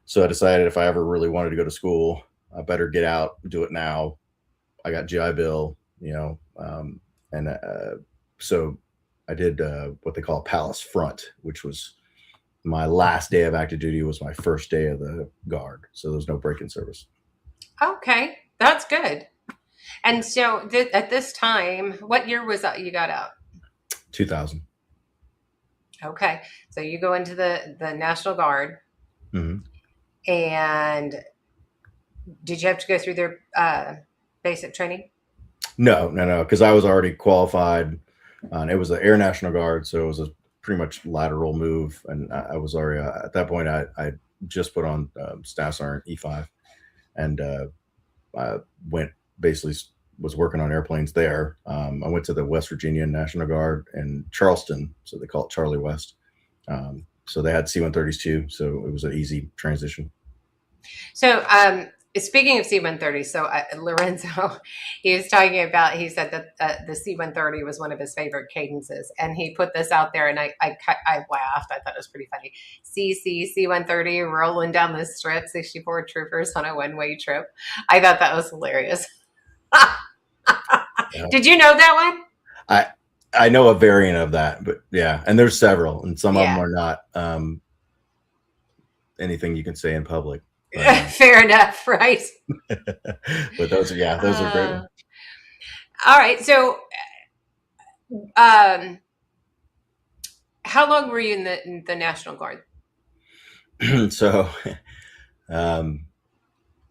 So I decided if I ever really wanted to go to school, I better get out, do it now. I got GI Bill, and so I did what they call Palace Front, which was my last day of active duty, was my first day of the Guard. So there's no break-in service. Okay, that's good. And so at this time, what year was that you got out? 2000. Okay, so you go into the National Guard, Mm-hmm. and did you have to go through their basic training? No, because I was already qualified. It was the Air National Guard, so it was a pretty much lateral move, and I was already at that point. I just put on Staff Sergeant E5, and I went basically was working on airplanes there. I went to the West Virginia National Guard in Charleston, so they call it Charlie West. So they had C-130s too, so it was an easy transition. So, speaking of C-130, so Lorenzo, he was talking about, he said that the C-130 was one of his favorite cadences, and he put this out there, and I laughed. I thought it was pretty funny. C-130 rolling down the strip, 64 troopers on a one-way trip. I thought that was hilarious. Did you know that one? I know a variant of that, but yeah, and there's several, and some of them are not anything you can say in public. Fair enough, right? But those are great ones. All right, so how long were you in the National Guard? So that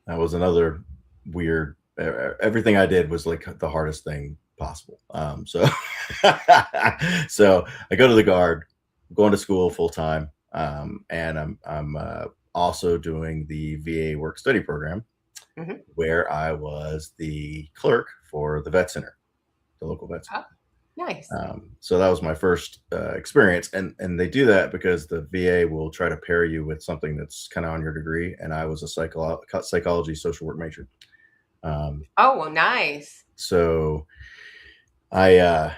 was another weird. Everything I did was like the hardest thing possible. So so I go to the Guard, going to school full time, and I'm also doing the VA work study program, Mm-hmm. where I was the clerk for the vet center, the local vet center. Oh, nice. So that was my first experience, and they do that because the VA will try to pair you with something that's kind of on your degree. And I was a psychology social work major. Oh, well, nice. So I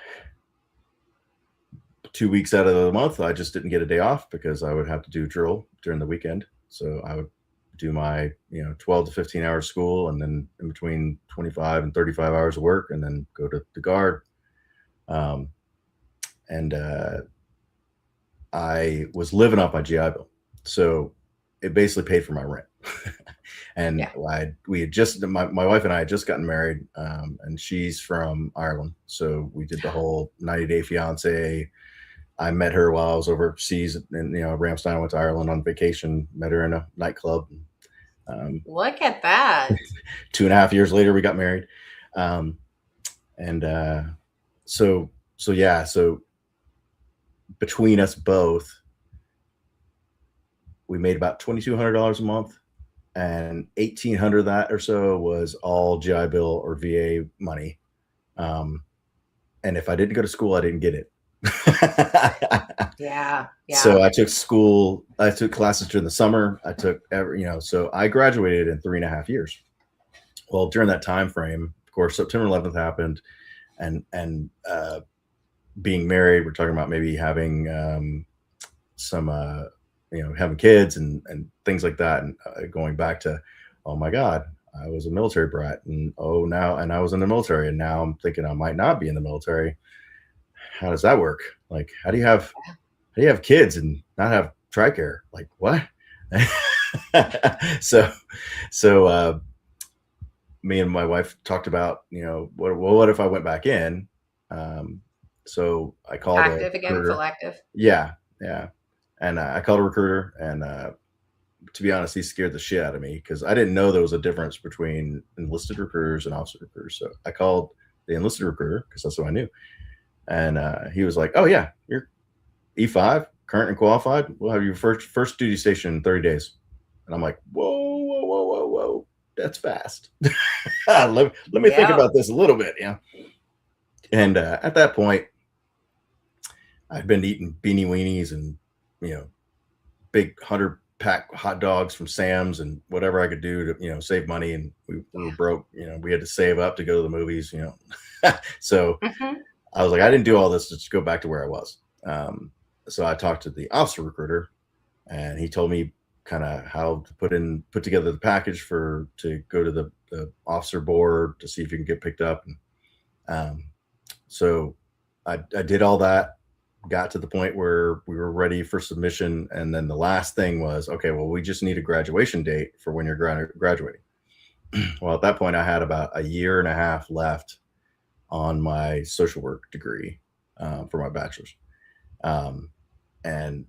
2 weeks out of the month, I just didn't get a day off because I would have to do drill during the weekend. So I would do my 12 to 15 hours school, and then in between 25 and 35 hours of work, and then go to the Guard. And I was living off my GI Bill, so it basically paid for my rent. And Yeah. we had just my wife and I had just gotten married, and she's from Ireland, so we did the whole 90-day fiance. I met her while I was overseas, and Ramstein. I went to Ireland on vacation. Met her in a nightclub. Look at that. 2.5 years later, we got married, um, and so yeah. So between us both, we made about $2,200 a month, and 1,800 of that or so was all GI Bill or VA money. And if I didn't go to school, I didn't get it. Yeah. So I took classes during the summer. I took so I graduated in 3.5 years. Well, during that time frame, of course, September 11th happened, and being married, we're talking about maybe having some having kids and things like that, and going back to, oh my God, I was a military brat, and I was in the military, and now I'm thinking I might not be in the military. How does that work? Like, how do you have kids and not have TRICARE? Like, what? so me and my wife talked about, what if I went back in? So I called a Active again, recruiter. full active. Yeah, yeah. And I called a recruiter, and to be honest, he scared the shit out of me because I didn't know there was a difference between enlisted recruiters and officer recruiters. So I called the enlisted recruiter because that's what I knew. And he was like, "Oh yeah, you're E5, current and qualified. We'll have your first duty station in 30 days." And I'm like, whoa, that's fast. let me think about this a little bit, yeah. And at that point, I'd been eating beanie weenies and big 100-pack hot dogs from Sam's and whatever I could do to save money. And we were broke. We had to save up to go to the movies. So I was like, I didn't do all this to just go back to where I was. So I talked to the officer recruiter, and he told me kind of how to put together the package to go to the officer board to see if you can get picked up. And so I did all that, got to the point where we were ready for submission. And then the last thing was, okay, well, we just need a graduation date for when you're graduating. Well, at that point, I had about a year and a half left on my social work degree for my bachelor's. And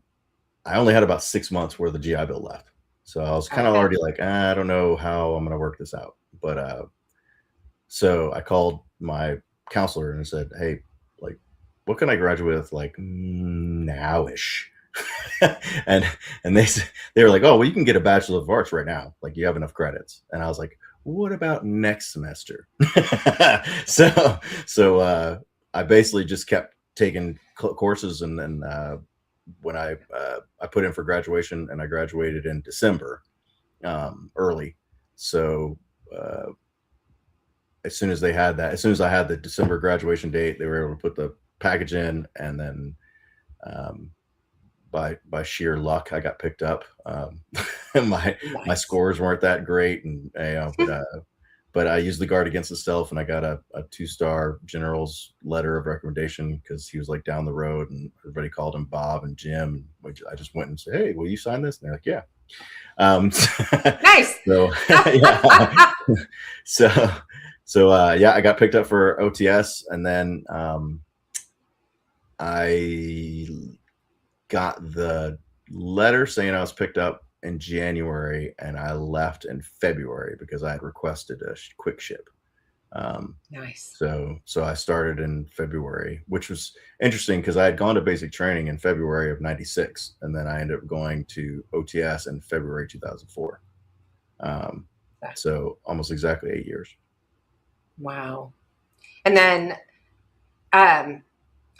I only had about 6 months worth of GI Bill left. So I was kind of already like, I don't know how I'm going to work this out. But so I called my counselor and said, hey, like, what can I graduate with, like, nowish? and they were like, oh, well, you can get a Bachelor of Arts right now. Like, you have enough credits. And I was like, what about next semester? So I basically just kept taking courses, and then when I put in for graduation, and I graduated in December, early. So as soon as I had the December graduation date, they were able to put the package in, and then by sheer luck, I got picked up. My scores weren't that great, and but I used the guard against itself, and I got a 2-star general's letter of recommendation because he was like down the road, and everybody called him Bob and Jim. I just went and said, hey, will you sign this? And they're like, yeah. Nice. So yeah. So yeah, I got picked up for OTS, and then I got the letter saying I was picked up in January, and I left in February because I had requested a quick ship. Nice. So I started in February, which was interesting because I had gone to basic training in February of '96, and then I ended up going to OTS in February 2004. So almost exactly 8 years. Wow. And then,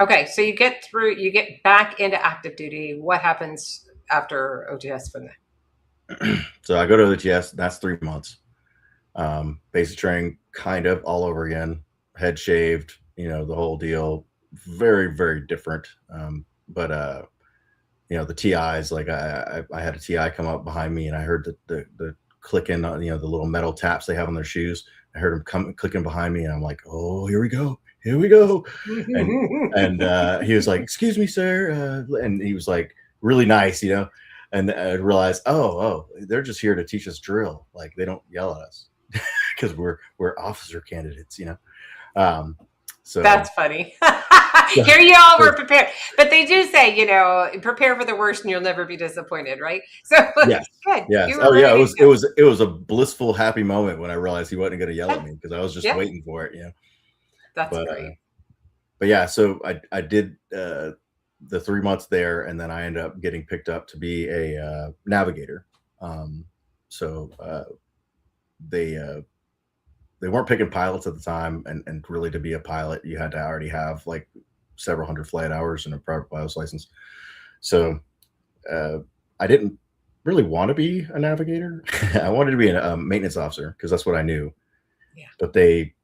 okay, so you get back into active duty. What happens after OTS from there? So I go to OTS. That's 3 months. Basic training, kind of all over again. Head shaved, the whole deal. Very, very different. But the TIs, like I had a TI come up behind me, and I heard the clicking on, the little metal taps they have on their shoes. I heard them clicking behind me, and I'm like, oh, here we go. here we go. And he was like, excuse me, sir. And he was like really nice, you know. And I realized, oh, they're just here to teach us drill. Like they don't yell at us because we're officer candidates, you know. Um, so That's funny. Here you all were prepared. But they do say, prepare for the worst and you'll never be disappointed, right? So yes, good. yes. You were Oh yeah, ready to go. it was a blissful, happy moment when I realized he wasn't going to yell at me because I was just Yeah, waiting for it, you know. that's But great. but yeah, so I did the 3 months there, and then I ended up getting picked up to be a navigator. Um, so they they weren't picking pilots at the time, and really to be a pilot, you had to already have like several hundred flight hours and a private pilot's license. So uh, I didn't really want to be a navigator. I wanted to be a maintenance officer because that's what I knew. Yeah. But they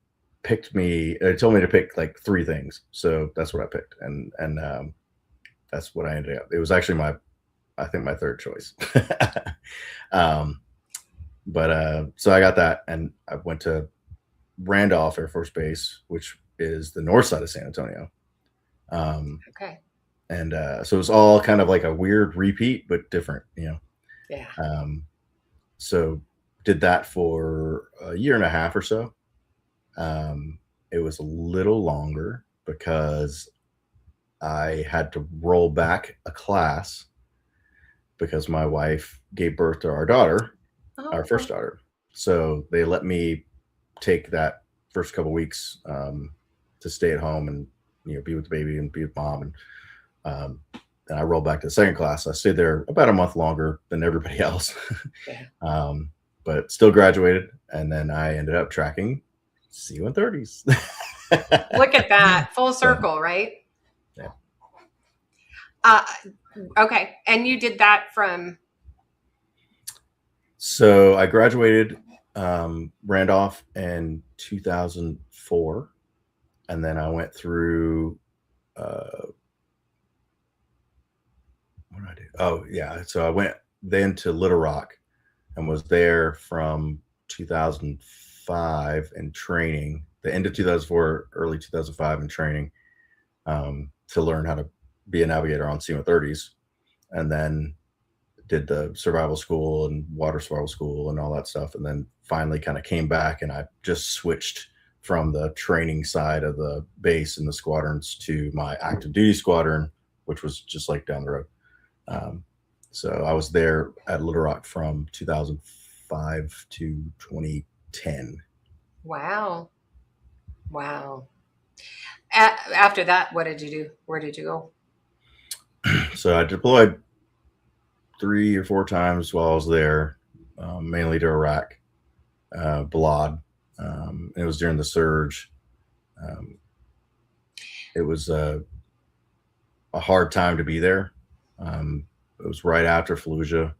picked me. They told me to pick like three things, so that's what I picked, and that's what I ended up. It was actually I think my third choice. um, but so I got that, and I went to Randolph Air Force Base, which is the north side of San Antonio. Okay. And so it was all kind of like a weird repeat, but different, you know. Yeah. So did that for a year and a half or so. It was a little longer because I had to roll back a class because my wife gave birth to our daughter, our Oh, first daughter. So they let me take that first couple weeks to stay at home and be with the baby and be with mom, and I rolled back to the second class. I stayed there about a month longer than everybody else, yeah. But still graduated, and then I ended up tracking C-130s. Look at that. Full circle, right? Yeah. Uh, okay. And you did that from. So I graduated Randolph in 2004, and then I went through. What did I do? Oh yeah, so I went then to Little Rock, and was there from 2005 in training, the end of 2004, early 2005 in training, to learn how to be a navigator on C-130s, and then did the survival school and water survival school and all that stuff, and then finally kind of came back, and I just switched from the training side of the base and the squadrons to my active duty squadron, which was just like down the road. So I was there at Little Rock from 2005 to 2010. Wow. Wow. After that, what did you do? Where did you go? So I deployed 3 or 4 times while I was there, mainly to Iraq, Ballard. It was during the surge. It was a hard time to be there. It was right after Fallujah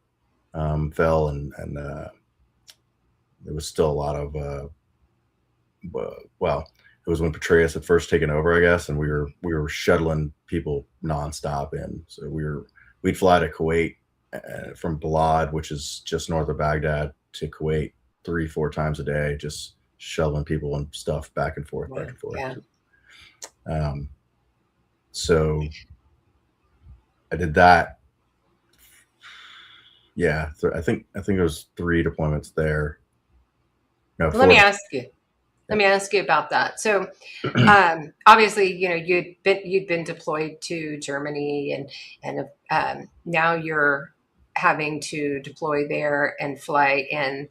fell, and there was still a lot of well, it was when Petraeus had first taken over, I guess, and we were shuttling people nonstop in. So we'd fly to Kuwait from Balad, which is just north of Baghdad, to Kuwait 3-4 times a day, just shuttling people and stuff back and forth, back and forth. Yeah. So I did that. Yeah, I think it was 3 deployments there. No, Let me ask you. Let me ask you about that. So, obviously, you'd been deployed to Germany, and now you're having to deploy there and fly. And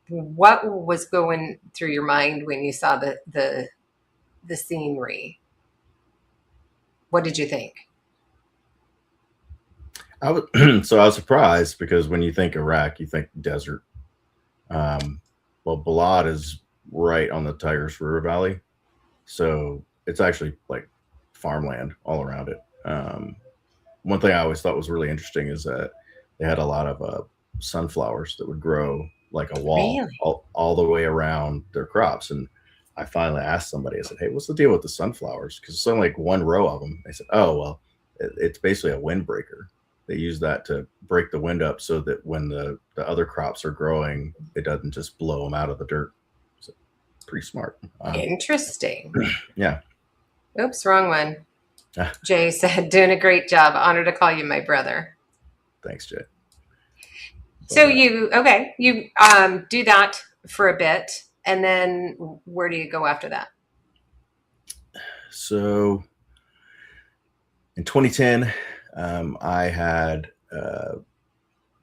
what was going through your mind when you saw the scenery? What did you think? So I was surprised because when you think Iraq, you think desert. Well, Balad is right on the Tigris River Valley, so it's actually like farmland all around it. One thing I always thought was really interesting is that they had a lot of sunflowers that would grow like a wall Really? all the way around their crops. And I finally asked somebody, I said, hey, what's the deal with the sunflowers? Because it's only like one row of them. They said, oh, well, it's basically a windbreaker. They use that to break the wind up so that when the other crops are growing, it doesn't just blow them out of the dirt. So, pretty smart. Interesting. Yeah. Oops, wrong one. Jay said, doing a great job. Honor to call you my brother. Thanks, Jay. So you do that for a bit, and then where do you go after that? So in 2010, I had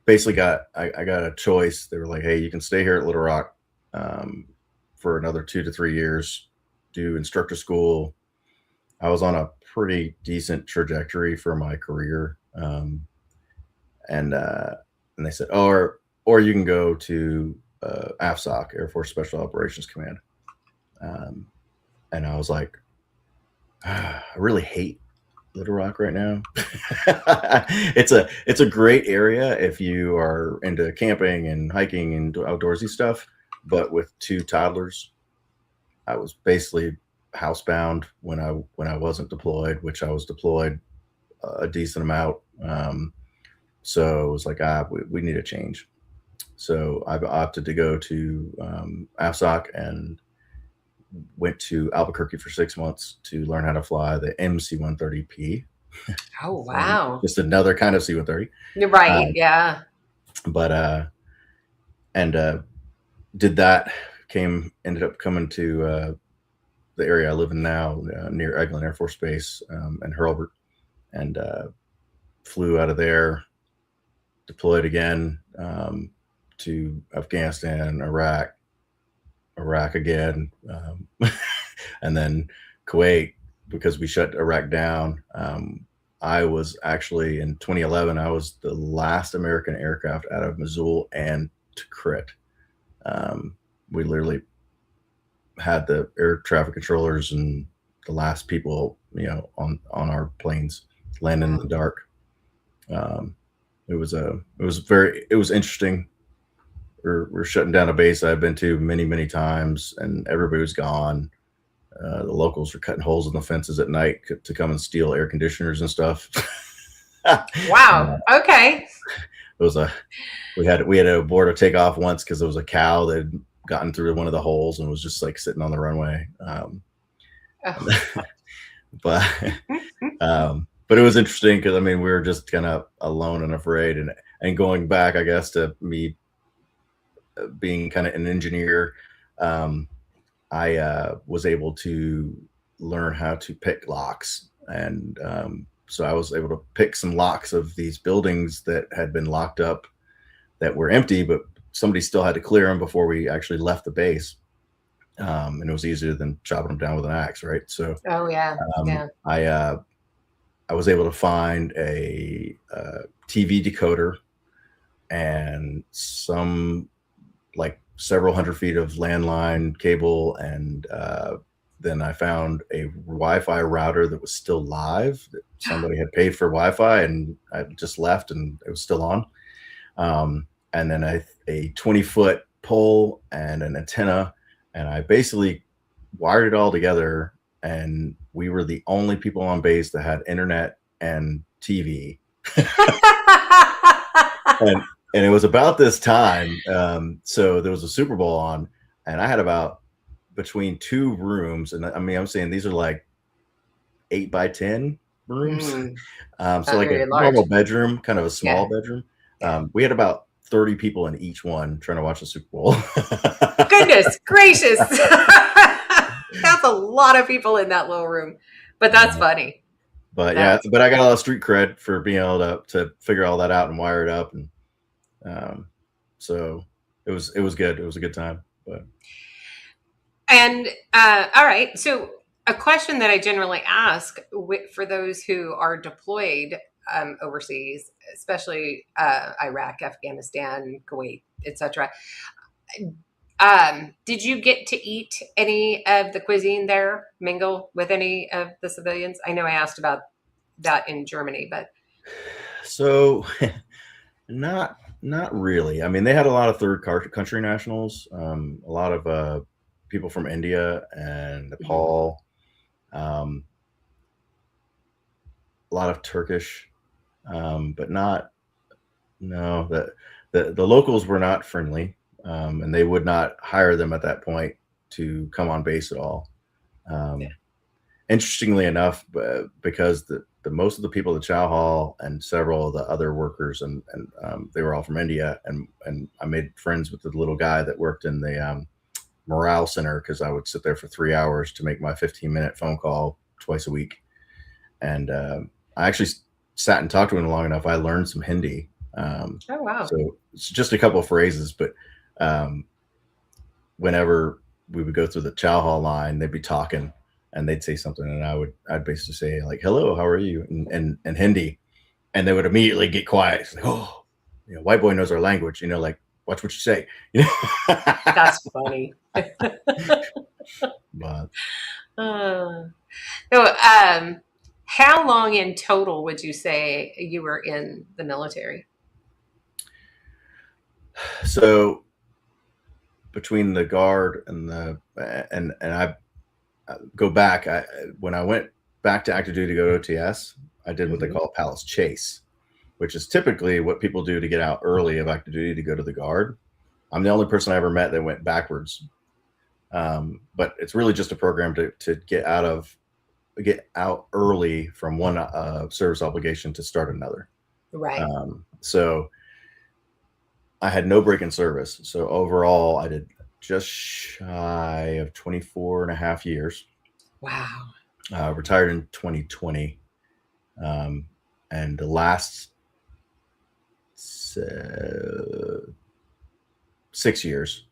basically I got a choice. They were like, "Hey, you can stay here at Little Rock for another 2 to 3 years, do instructor school." I was on a pretty decent trajectory for my career, and they said, or you can go to AFSOC, Air Force Special Operations Command. And I was like, I really hate Little Rock right now. It's a great area if you are into camping and hiking and outdoorsy stuff, but with 2 toddlers, I was basically housebound when I wasn't deployed, which I was deployed a decent amount. So it was like, we need a change. So I've opted to go to AFSOC and went to Albuquerque for 6 months to learn how to fly the MC-130P. Oh, wow. Just another kind of C-130. You're right. Yeah. But did that, ended up coming to the area I live in now, near Eglin Air Force Base, and Hurlburt, and flew out of there, deployed again to Afghanistan, Iraq again, and then Kuwait, because we shut Iraq down. I was actually, in 2011, I was the last American aircraft out of Mosul and Tikrit. We literally had the air traffic controllers and the last people, on our planes landing in the dark. It was interesting. We're shutting down a base I've been to many, many times, and everybody was gone. The locals were cutting holes in the fences at night to come and steal air conditioners and stuff. Wow. Okay. We had to abort a takeoff once because there was a cow that had gotten through one of the holes and was just like sitting on the runway. But it was interesting because we were just kind of alone and afraid, and going back, I guess, to me being kind of an engineer, I was able to learn how to pick locks, and so I was able to pick some locks of these buildings that had been locked up, that were empty, but somebody still had to clear them before we actually left the base. And it was easier than chopping them down with an axe, right? So, oh yeah, yeah. I was able to find a TV decoder and some, like, several hundred feet of landline cable, and then I found a Wi-Fi router that was still live. That somebody had paid for Wi-Fi, and I just left, and it was still on. And then a 20-foot pole and an antenna, and I basically wired it all together. And we were the only people on base that had internet and TV. And it was about this time. So there was a Super Bowl on, and I had about between 2 rooms. And I'm saying these are like 8 by 10 rooms. So like a normal bedroom, kind of a small bedroom. We had about 30 people in each one trying to watch the Super Bowl. Goodness gracious. That's a lot of people in that little room, but that's funny. But I got a lot of street cred for being able to figure all that out and wire it up. And so it was good. It was a good time. But all right. So a question that I generally ask for those who are deployed overseas, especially Iraq, Afghanistan, Kuwait, etc. Did you get to eat any of the cuisine there, mingle with any of the civilians? I know I asked about that in Germany, but so not really. They had a lot of third country nationals, a lot of people from India and Nepal, a lot of Turkish, but the locals were not friendly. And they would not hire them at that point to come on base at all. Interestingly enough, because the most of the people at the chow hall and several of the other workers and they were all from India, and I made friends with the little guy that worked in the morale center, because I would sit there for 3 hours to make my 15-minute phone call twice a week. And I actually sat and talked to him long enough. I learned some Hindi. Oh, wow. So it's just a couple of phrases, but whenever we would go through the chow hall line, they'd be talking and they'd say something, and I'd basically say like, "Hello, how are you?" in Hindi, and they would immediately get quiet. It's like, "Oh, white boy knows our language, like, watch what you say." That's funny. But So, how long in total would you say you were in the military? So between the guard and I go back. When I went back to active duty to go to OTS, I did what they call a palace chase, which is typically what people do to get out early of active duty to go to the guard. I'm the only person I ever met that went backwards, but it's really just a program to get out early from one service obligation to start another. Right. So I had no break in service. So overall, I did just shy of 24 and a half years. Wow. Retired in 2020. And the last 6 years,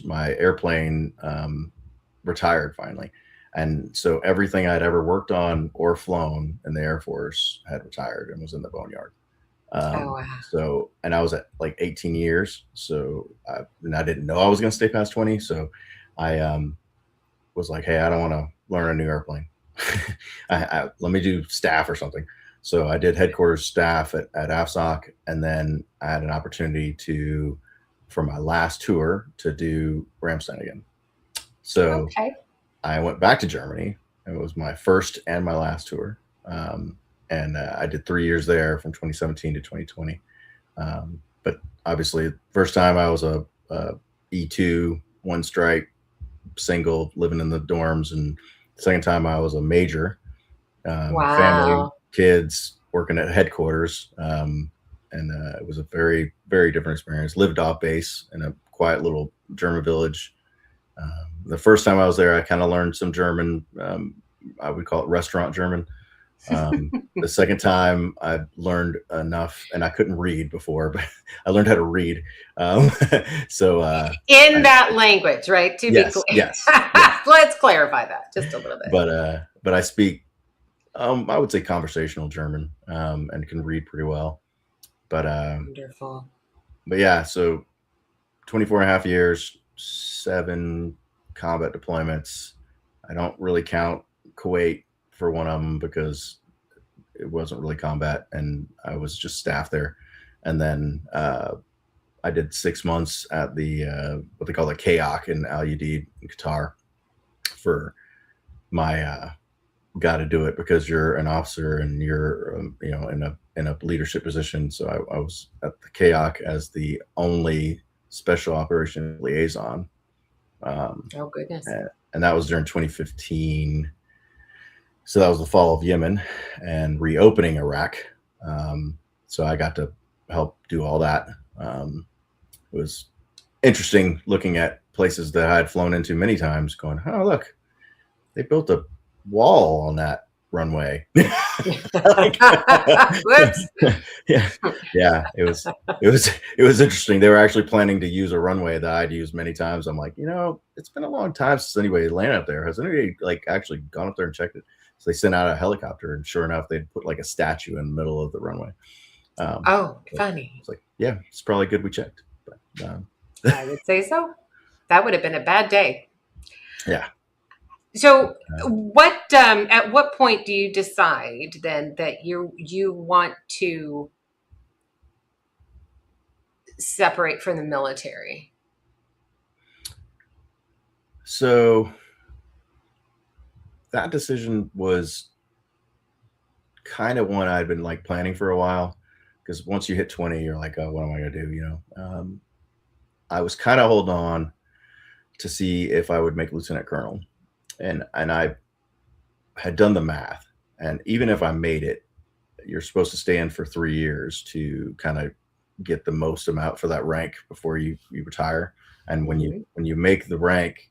my airplane retired finally. And so everything I'd ever worked on or flown in the Air Force had retired and was in the boneyard. Oh, wow. So, and I was at like 18 years. So I didn't know I was going to stay past 20. So I was like, hey, I don't want to learn a new airplane. Let me do staff or something. So I did headquarters staff at AFSOC. And then I had an opportunity for my last tour to do Ramstein again. So I went back to Germany. It was my first and my last tour. And I did 3 years there from 2017 to 2020. But obviously, first time I was a E2, one strike, single, living in the dorms. And second time I was a major, Wow. family, kids, working at headquarters. And it was a very, very different experience. Lived off base in a quiet little German village. The first time I was there, I kind of learned some German. I would call it restaurant German. The second time I learned enough, and I couldn't read before, but I learned how to read. So in that language, right? To yes, be clear. Yes. Let's clarify that just a little bit. But I speak, I would say conversational German, and can read pretty well. But wonderful. But yeah, so 24 and a half years, 7 combat deployments. I don't really count Kuwait for one of them because it wasn't really combat and I was just staff there. And then I did 6 months at the what they call the KAOC in Al Udeid in Qatar for my got to do it because you're an officer and you're in a leadership position. So I was at the KAOC as the only special operations liaison. Oh goodness! And that was during 2015. So that was the fall of Yemen and reopening Iraq. So I got to help do all that. It was interesting looking at places that I had flown into many times going, oh, look, they built a wall on that runway. Yeah, it was interesting. They were actually planning to use a runway that I'd used many times. I'm like, it's been a long time since anybody landed up there. Has anybody actually gone up there and checked it? So they sent out a helicopter, and sure enough, they'd put like a statue in the middle of the runway. Funny. It's like, yeah, it's probably good we checked. But, I would say so. That would have been a bad day. Yeah. So what at what point do you decide then that you want to separate from the military? So that decision was kind of one I'd been like planning for a while, because once you hit 20, you're like, oh, what am I going to do? I was kind of holding on to see if I would make lieutenant colonel, and I had done the math, and even if I made it, you're supposed to stay in for 3 years to kind of get the most amount for that rank before you retire. And Mhm. when you make the rank,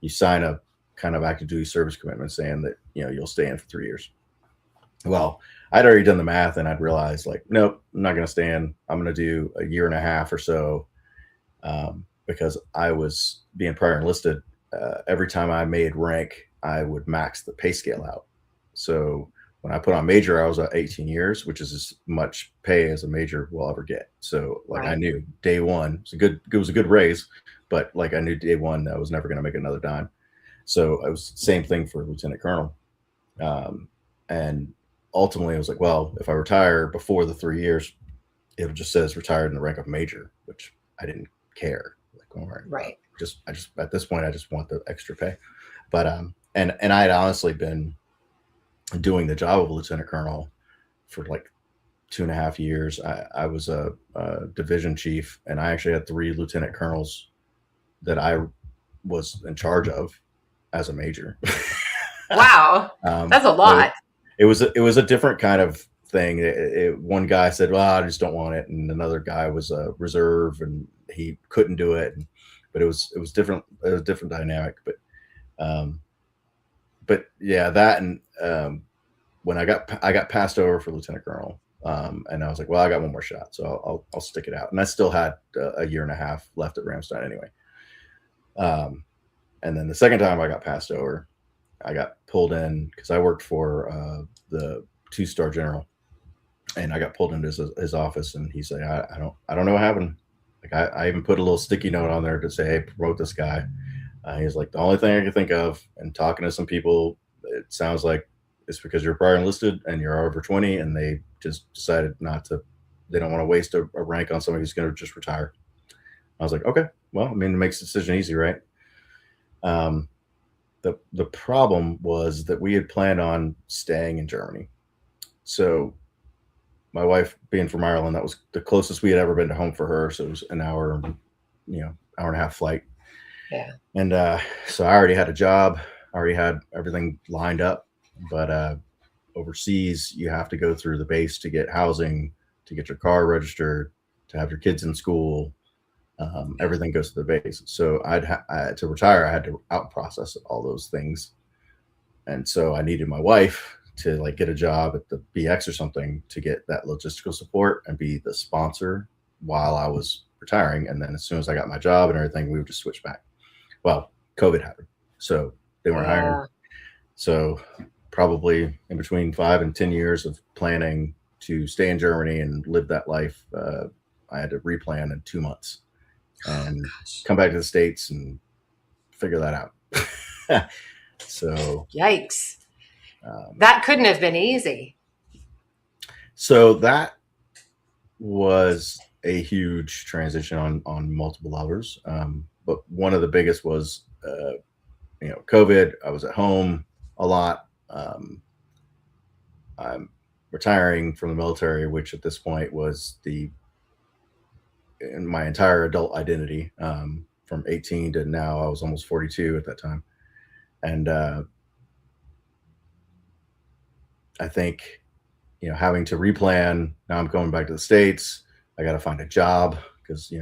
you sign a kind of active duty service commitment saying that you'll stay in for 3 years. Well, I'd already done the math and I'd realized like, nope, I'm not going to stay in. I'm going to do a year and a half or so, because I was being prior enlisted. Every time I made rank, I would max the pay scale out. So when I put on major, I was at 18 years, which is as much pay as a major will ever get. So like I Right. knew day one, it was a good raise, but like I knew day one I was never going to make another dime. So it was the same thing for lieutenant colonel. And ultimately, I was like, well, if I retire before the 3 years, it just says retired in the rank of major, which I didn't care. Like, all right, Right. I just at this point, I just want the extra pay. But and I had honestly been doing the job of lieutenant colonel for like 2.5 years. I was a division chief, and I actually had 3 lieutenant colonels that I was in charge of as a major. Wow. That's a So lot. it was a different kind of thing. One guy said, "Well, I just don't want it," and another guy was a reserve, and he couldn't do it. But it was different. It was a different dynamic. Um, but yeah, that and when I got passed over for lieutenant colonel, and I was like, "Well, I got one more shot, so I'll stick it out." And I still had a year and a half left at Ramstein anyway. Um, and then the second time I got passed over, I got pulled in because I worked for the 2-star general, and I got pulled into his office, and he said, I don't know what happened. Like I even put a little sticky note on there to say, hey, promote this guy." He's like, the only thing I can think of, and talking to some people, it sounds like it's because you're prior enlisted and you're over 20, and they just decided not to. They don't want to waste a rank on somebody who's going to just retire. I was like, okay, well, I mean, it makes the decision easy, right? Um, the problem was that we had planned on staying in Germany. So my wife being from Ireland, that was the closest we had ever been to home for her. So it was an hour, hour and a half flight. Yeah. And so I already had a job, I already had everything lined up. But overseas, you have to go through the base to get housing, to get your car registered, to have your kids in school. Everything goes to the base. So to retire, I had to out process all those things, and so I needed my wife to like get a job at the BX or something to get that logistical support and be the sponsor while I was retiring. And then as soon as I got my job and everything, we would just switch back. Well, COVID happened, so they weren't hiring. Yeah. So probably in between 5 and 10 years of planning to stay in Germany and live that life, I had to replan in 2 months Oh, and gosh. come back to the States and figure that out. So, Yikes. um, That couldn't have been easy. so that was a huge transition on multiple levels. But one of the biggest was, COVID. I was at home a lot. I'm retiring from the military, which at this point was in my entire adult identity. From 18 to now, I was almost 42 at that time. And I think, having to replan. Now I'm going back to the States. I got to find a job because,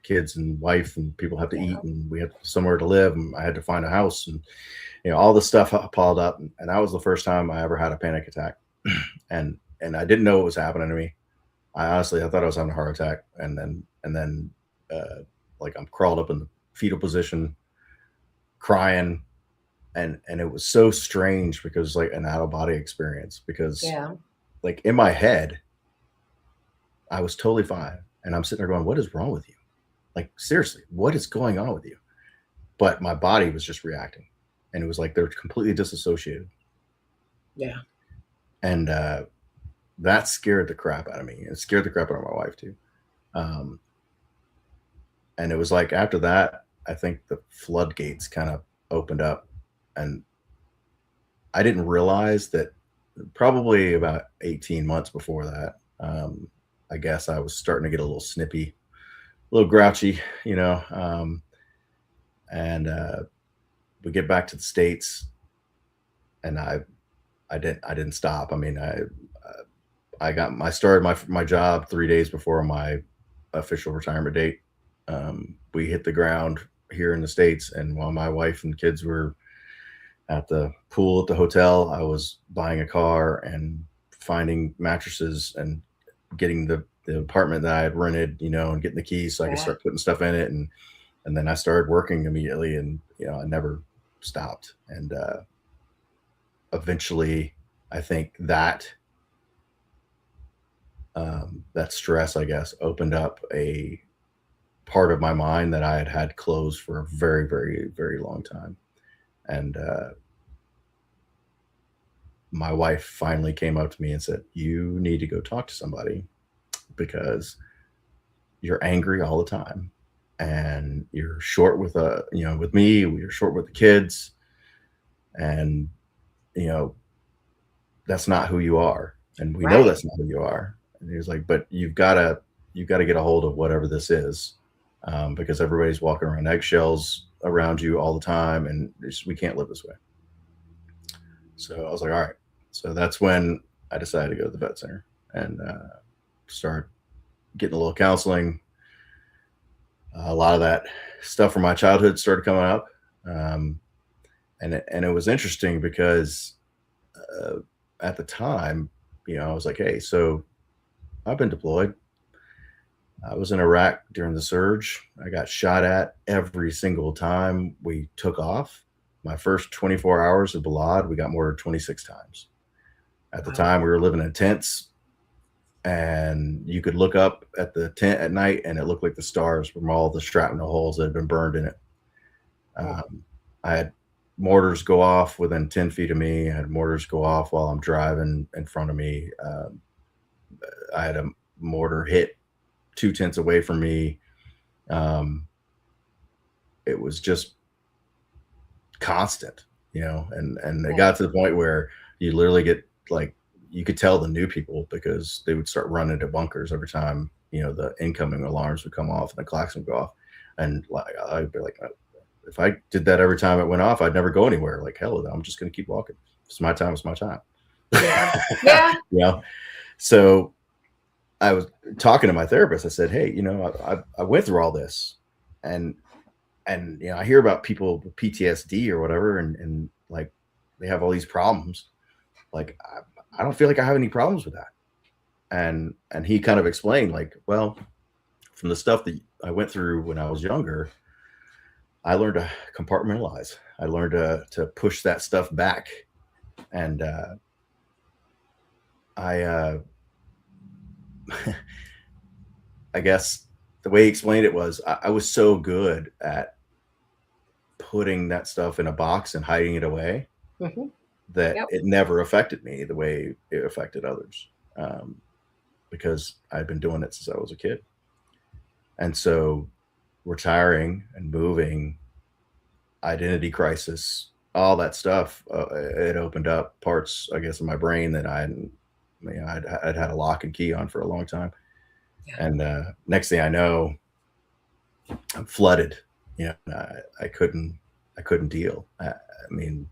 kids and wife and people have to Yeah. eat, and we have somewhere to live. And I had to find a house, and, all this stuff piled up. And that was the first time I ever had a panic attack. And I didn't know what was happening to me. I thought I was having a heart attack. And then, like I'm crawled up in the fetal position, crying. And it was so strange because like an out of body experience, because Yeah. like in my head, I was totally fine. And I'm sitting there going, what is wrong with you? Like, seriously, what is going on with you? But my body was just reacting. And it was like they're completely disassociated. Yeah. And that scared the crap out of me. It scared the crap out of my wife, too. Um, and it was like after that, I think the floodgates kind of opened up. And I didn't realize that probably about 18 months before that, I guess I was starting to get a little snippy, a little grouchy, And we get back to the States, and I didn't stop. I mean, I started my job 3 days before my official retirement date. We hit the ground here in the States, and while my wife and kids were at the pool at the hotel, I was buying a car and finding mattresses and getting the apartment that I had rented, and getting the keys so I could Yeah. start putting stuff in it. And then I started working immediately, and I never stopped. And eventually, I think that stress, I guess, opened up a part of my mind that I had had closed for a very, very, very long time. And my wife finally came up to me and said, "You need to go talk to somebody because you're angry all the time, and you're short with me. You're short with the kids, and you know that's not who you are, and we know Right. that's not who you are." And he was like, "But you've got to get a hold of whatever this is, because everybody's walking around eggshells around you all the time, and we can't live this way." So I was like, "All right." So that's when I decided to go to the vet center and start getting a little counseling. A lot of that stuff from my childhood started coming up, um, and it was interesting because uh, at the time, I was like, "Hey, so I've been deployed. I was in Iraq during the surge. I got shot at every single time we took off. My first 24 hours of Ballard, we got mortared 26 times. At the Wow. time, we were living in tents, and you could look up at the tent at night, and it looked like the stars from all the shrapnel holes that had been burned in it. Oh, I had mortars go off within 10 feet of me. I had mortars go off while I'm driving in front of me. I had a mortar hit 2 tents away from me. Um, it was just constant, and it yeah. got to the point where you literally get like you could tell the new people because they would start running to bunkers every time the incoming alarms would come off and the clocks would go off, and like I'd be like, if I did that every time it went off, I'd never go anywhere. Like hell, I'm just going to keep walking. It's my time. It's my time. Yeah. Yeah. you know. So I was talking to my therapist. I said, "Hey, I went through all this, and I hear about people with PTSD or whatever, and like they have all these problems. Like I don't feel like I have any problems with that." And he kind of explained, like, well, from the stuff that I went through when I was younger, I learned to compartmentalize. I learned to push that stuff back, and I I guess the way he explained it was I was so good at putting that stuff in a box and hiding it away Hmm. that Yep. it never affected me the way it affected others, because I'd been doing it since I was a kid. And so retiring and moving, identity crisis, all that stuff, it opened up parts, I guess, of my brain that I'd had a lock and key on for a long time. Yeah. And next thing I know, I'm flooded. I couldn't deal. I mean,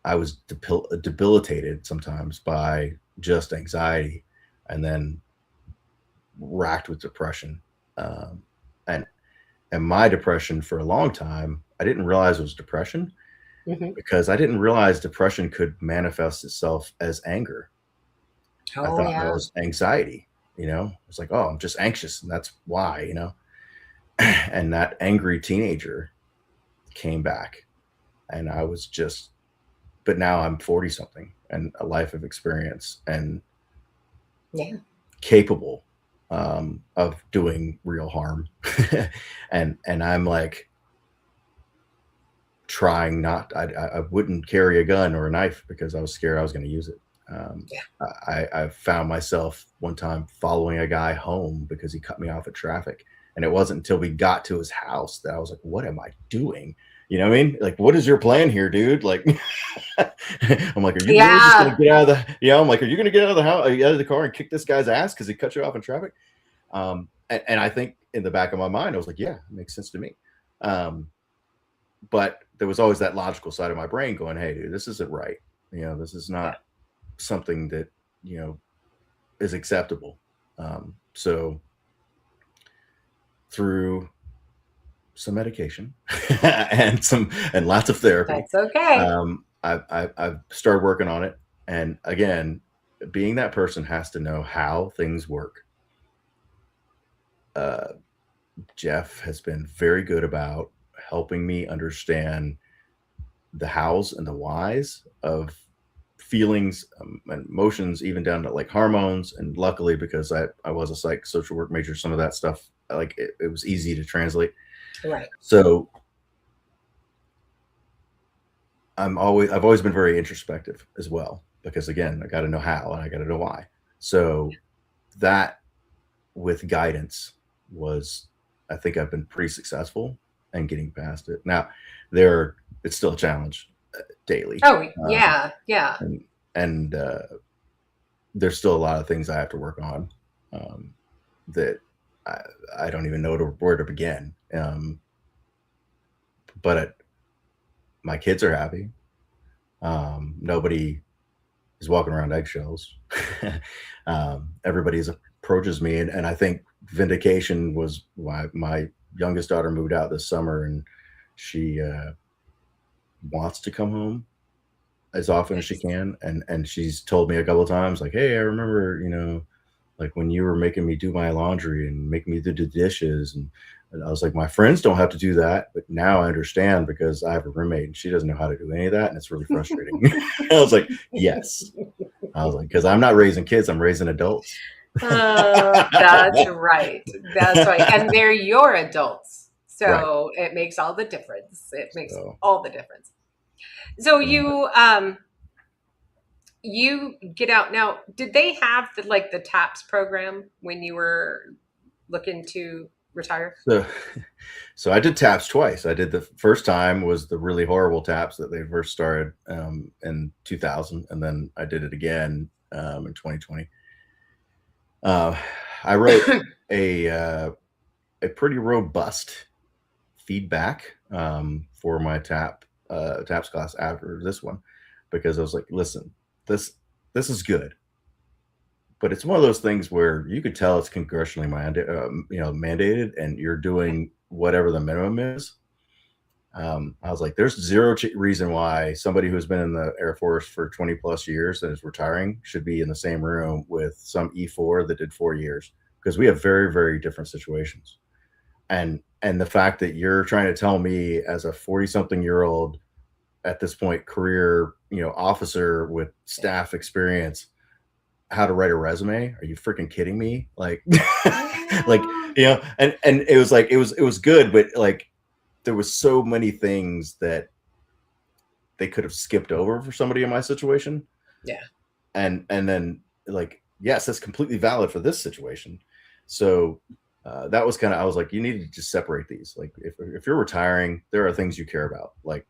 I was debilitated sometimes by just anxiety, and then racked with depression. Um, and my depression for a long time, I didn't realize it was depression Hmm. because I didn't realize depression could manifest itself as anger. I Oh, thought that yeah. was anxiety. It's like, oh, I'm just anxious, and that's why. And that angry teenager came back, and I was just. But now I'm 40 something and a life of experience and Yeah. capable, of doing real harm. And I'm like trying not. I wouldn't carry a gun or a knife because I was scared I was going to use it. Um, Yeah. I found myself one time following a guy home because he cut me off at traffic, and it wasn't until we got to his house that I was like, "What am I doing?" You know what I mean? Like, what is your plan here, dude? Like, I'm like, "Are you really just gonna Yeah. get out of the?" Yeah, I'm like, "Are you gonna get out of the house, out of the car, and kick this guy's ass because he cut you off in traffic?" And I think in the back of my mind, I was like, "Yeah, it makes sense to me." but there was always that logical side of my brain going, hey, dude, this isn't right. This is Yeah. not something that, is acceptable. So through some medication and lots of therapy, That's okay. I've started working on it. And again, being that person has to know how things work. Uh, Jeff has been very good about helping me understand the hows and the whys of feelings and emotions, even down to like hormones. And luckily, because I was a social work major, some of that stuff, like it was easy to translate. Right. So I've always been very introspective as well, because again, I got to know how and I got to know why. So that with guidance was, I think I've been pretty successful and getting past it. Now it's still a challenge daily. Oh, yeah. Yeah. And there's still a lot of things I have to work on, that I don't even know where to begin. But my kids are happy. Nobody is walking around eggshells. Everybody approaches me, and I think vindication was why my youngest daughter moved out this summer, and she wants to come home as often as she can. And she's told me a couple of times, like, hey, I remember, like when you were making me do my laundry and making me do the dishes. And I was like, my friends don't have to do that. But now I understand, because I have a roommate and she doesn't know how to do any of that. And it's really frustrating. I was like, yes. I was like, because I'm not raising kids, I'm raising adults. That's right. That's right. And they're your adults. So It makes all the difference. It makes all the difference. So you get out now. Did they have the TAPS program when you were looking to retire? So I did TAPS twice. I did the first time was the really horrible TAPS that they first started in 2000, and then I did it again in 2020. I wrote a pretty robust feedback for my TAPS class after this one, because I was like, listen, this is good, but it's one of those things where you could tell it's congressionally mandated, and you're doing whatever the minimum is. I was like, there's zero reason why somebody who's been in the Air Force for 20 plus years and is retiring should be in the same room with some E4 that did 4 years, because we have very, very different situations. And the fact that you're trying to tell me, as a 40-something-year-old at this point career, officer with staff experience, how to write a resume? Are you freaking kidding me? Like, like, and it was like, it was good, but like, there was so many things that they could have skipped over for somebody in my situation. Yeah. And then, like, yes, that's completely valid for this situation. So that was I was like, you need to just separate these. Like, if you're retiring, there are things you care about, like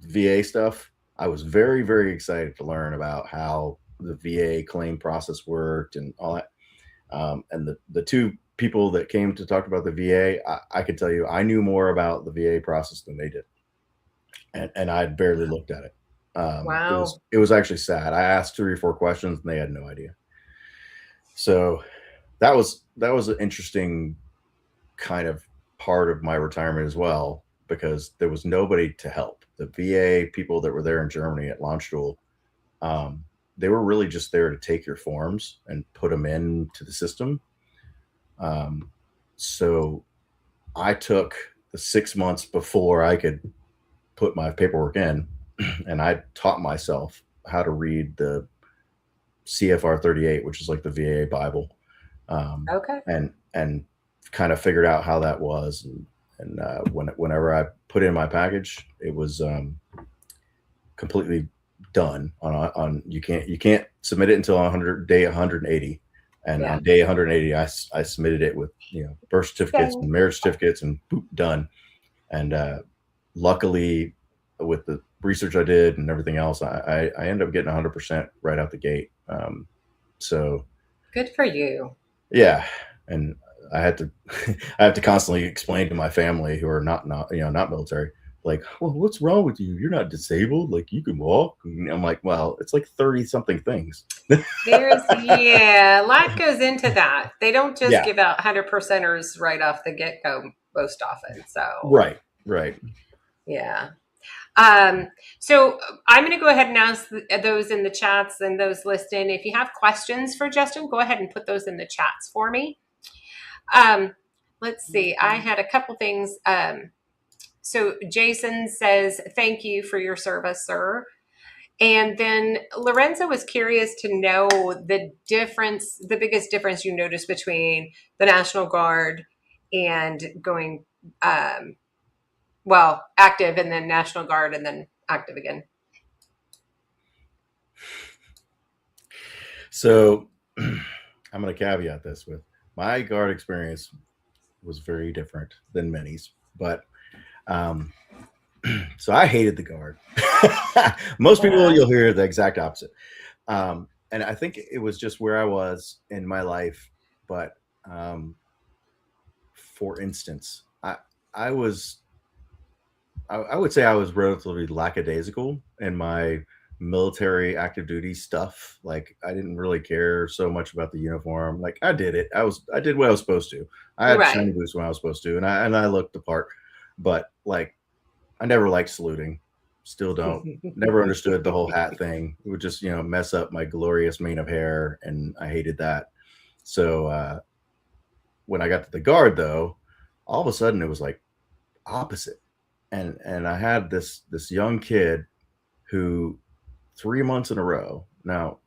VA stuff. I was very, very excited to learn about how the VA claim process worked and all that. And the two people that came to talk about the VA, I could tell you, I knew more about the VA process than they did. And I'd barely looked at it. Wow. It was actually sad. I asked 3 or 4 questions and they had no idea. So that was an interesting kind of part of my retirement as well, because there was nobody to help. The VA people that were there in Germany at launch school, they were really just there to take your forms and put them into the system. So I took the 6 months before I could put my paperwork in, and I taught myself how to read the CFR 38, which is like the VA Bible. Okay. And kind of figured out how that was. And whenever I put in my package, it was completely done on you can't submit it until day 180. And on day 180, I submitted it with birth certificates and marriage certificates, and boop, done. And luckily, with the research I did and everything else, I ended up getting 100% right out the gate. So good for you. Yeah, and I have to constantly explain to my family, who are not military, like, well, what's wrong with you? You're not disabled. Like, you can walk. And I'm like, well, it's like 30 something things. Yeah, a lot goes into that. They don't just Yeah. give out 100%ers right off the get go most often. So, Right. Right. yeah. Um, so I'm going to go ahead and ask those in the chats and those listening. If you have questions for Justin, go ahead and put those in the chats for me. Let's see. I had a couple things. So Jason says, thank you for your service, sir. And then Lorenzo was curious to know the difference, the biggest difference you noticed between the National Guard and going, active and then National Guard and then active again. So I'm going to caveat this with my Guard experience was very different than many's, but so I hated the Guard. Most people, you'll hear the exact opposite. And I think it was just where I was in my life. But for instance, I would say I was relatively lackadaisical in my military active duty stuff. Like, I didn't really care so much about the uniform. Like, I did it. I did what I was supposed to. I had shiny boots when I was supposed to, and I looked the part. But like, I never liked saluting. Still don't. Never understood the whole hat thing. It would just, mess up my glorious mane of hair, and I hated that. So when I got to the Guard, though, all of a sudden it was like opposite. And I had this young kid who 3 months in a row. Now,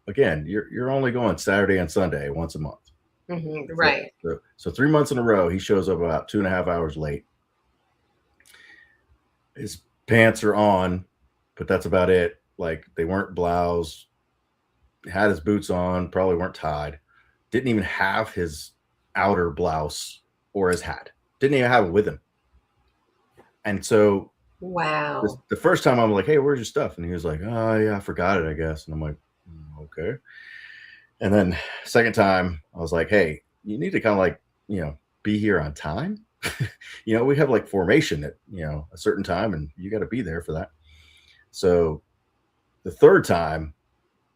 again, you're only going Saturday and Sunday once a month. Mm-hmm, right. So 3 months in a row, he shows up about 2.5 hours late. His pants are on, but that's about it. Like, they weren't bloused. Had his boots on, probably weren't tied. Didn't even have his outer blouse or his hat. Didn't even have it with him. And so, wow. The first time I'm like, hey, where's your stuff? And he was like, oh, yeah, I forgot it, I guess. And I'm like, okay. And then second time, I was like, hey, you need to kind of like, be here on time. We have like formation at, a certain time, and you got to be there for that. So the third time,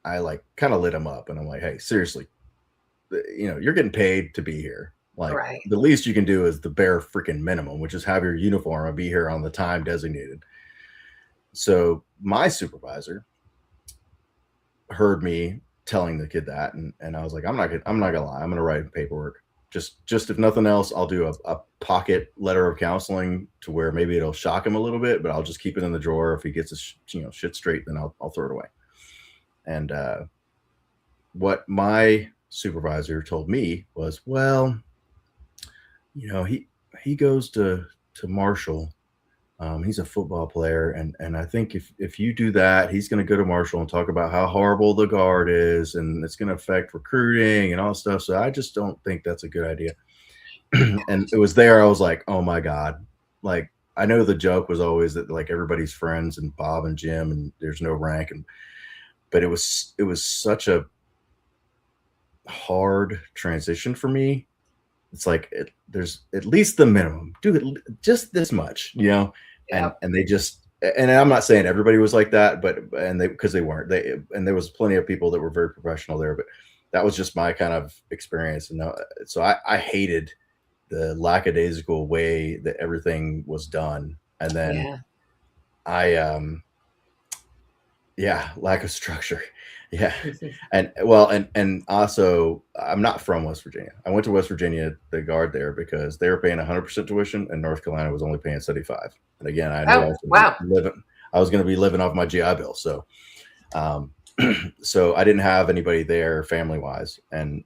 I like kind of lit him up, and I'm like, hey, seriously, you're getting paid to be here. Like, the least you can do is the bare freaking minimum, which is have your uniform and be here on the time designated. So my supervisor heard me telling the kid that, and I was like, I'm not gonna lie, I'm gonna write paperwork. Just if nothing else, I'll do a pocket letter of counseling to where maybe it'll shock him a little bit, but I'll just keep it in the drawer. If he gets his shit straight, then I'll throw it away. And what my supervisor told me was, well, he goes to Marshall. He's a football player, and I think if you do that, he's going to go to Marshall and talk about how horrible the Guard is, and it's going to affect recruiting and all stuff. So I just don't think that's a good idea. And it was there I was like, oh my God. Like, I know the joke was always that like everybody's friends and Bob and Jim and there's no rank, but it was such a hard transition for me. It's like there's at least the minimum. Do it just this much, Yep. And they just, and I'm not saying everybody was like that, because they weren't. And there was plenty of people that were very professional there, but that was just my kind of experience. And so I hated the lackadaisical way that everything was done. And then lack of structure. Yeah. And also, I'm not from West Virginia. I went to West Virginia, the Guard there, because they were paying 100% tuition and North Carolina was only paying 75. And again, I knew I was going to be living off my GI Bill. So, so I didn't have anybody there family wise. And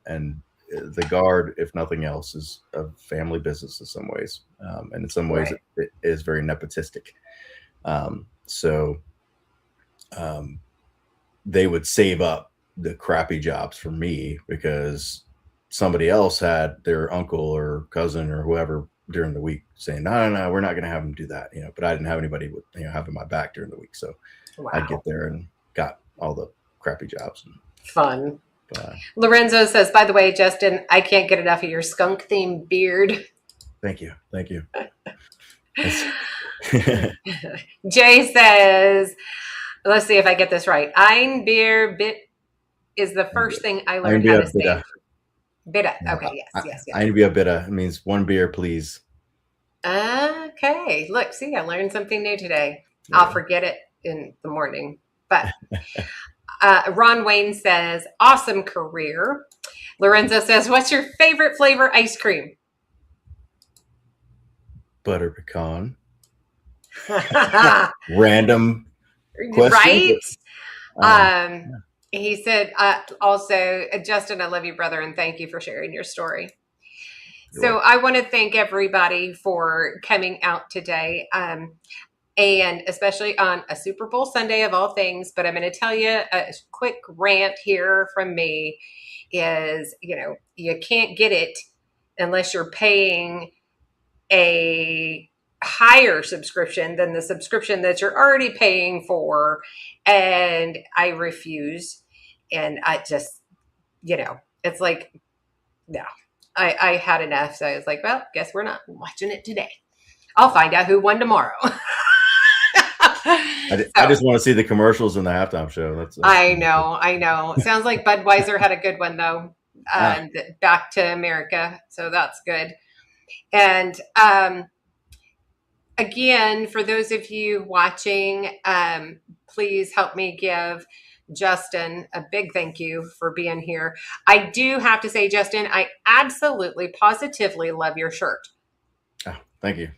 the Guard, if nothing else, is a family business in some ways. And in some ways it is very nepotistic. They would save up the crappy jobs for me because somebody else had their uncle or cousin or whoever during the week saying, no, we're not going to have them do that. But I didn't have anybody with, having my back during the week. So I'd get there and got all the crappy jobs. Fun. Lorenzo says, by the way, Justin, I can't get enough of your skunk themed beard. Thank you. Jay says, let's see if I get this right. Ein Bier bit is the first thing I Ein learned how Bier to bitte. say. Bitte. Yeah. Okay. Yes. Yes. Yes. Ein Bier bitte means one beer, please. Okay. Look, see, I learned something new today. I'll Yeah. forget it in the morning. But Ron Wayne says, awesome career. Lorenzo says, what's your favorite flavor ice cream? Butter pecan. Random question. Right? But, yeah, He said, also, Justin, I love you, brother, and thank you for sharing your story. you're So welcome. I want to thank everybody for coming out today. And especially on a Super Bowl Sunday of all things. But I'm going to tell you a quick rant here from me is, you can't get it unless you're paying a higher subscription than the subscription that you're already paying for. And I refuse. And I just, it's like, no, I had enough. So I was like, well, guess we're not watching it today. I'll find out who won tomorrow. I So just want to see the commercials in the halftime show. That's I know. Sounds like Budweiser had a good one though. ah, Back to America, so that's good. And again, for those of you watching, please help me give Justin a big thank you for being here. I do have to say, Justin, I absolutely, positively love your shirt. thank you.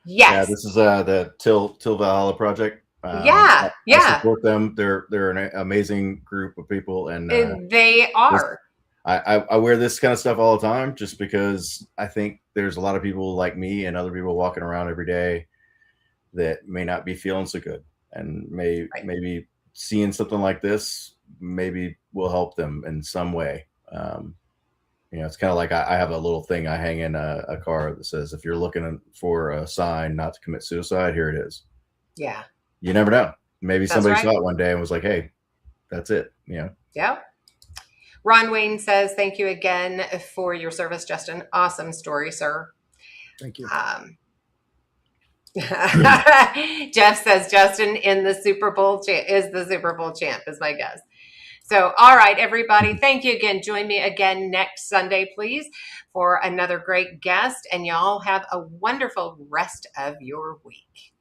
Yeah, Yes. this is the Till Valhalla project. Yeah. I Yeah. support them. They're an amazing group of people, and They are. I wear this kind of stuff all the time just because I think there's a lot of people like me and other people walking around every day that may not be feeling so good, and Right. maybe seeing something like this maybe will help them in some way. It's kind of like I have a little thing I hang in a car that says, if you're looking for a sign not to commit suicide, here it is. Yeah. You never know. Maybe That's somebody right. saw it one day and was like, hey, that's it. Yeah. Ron Wayne says, thank you again for your service, Justin. Awesome story, sir. Thank you. Jeff says, Justin in the Super Bowl is the Super Bowl champ, is my guess. So, all right, everybody, thank you again. Join me again next Sunday, please, for another great guest. And y'all have a wonderful rest of your week.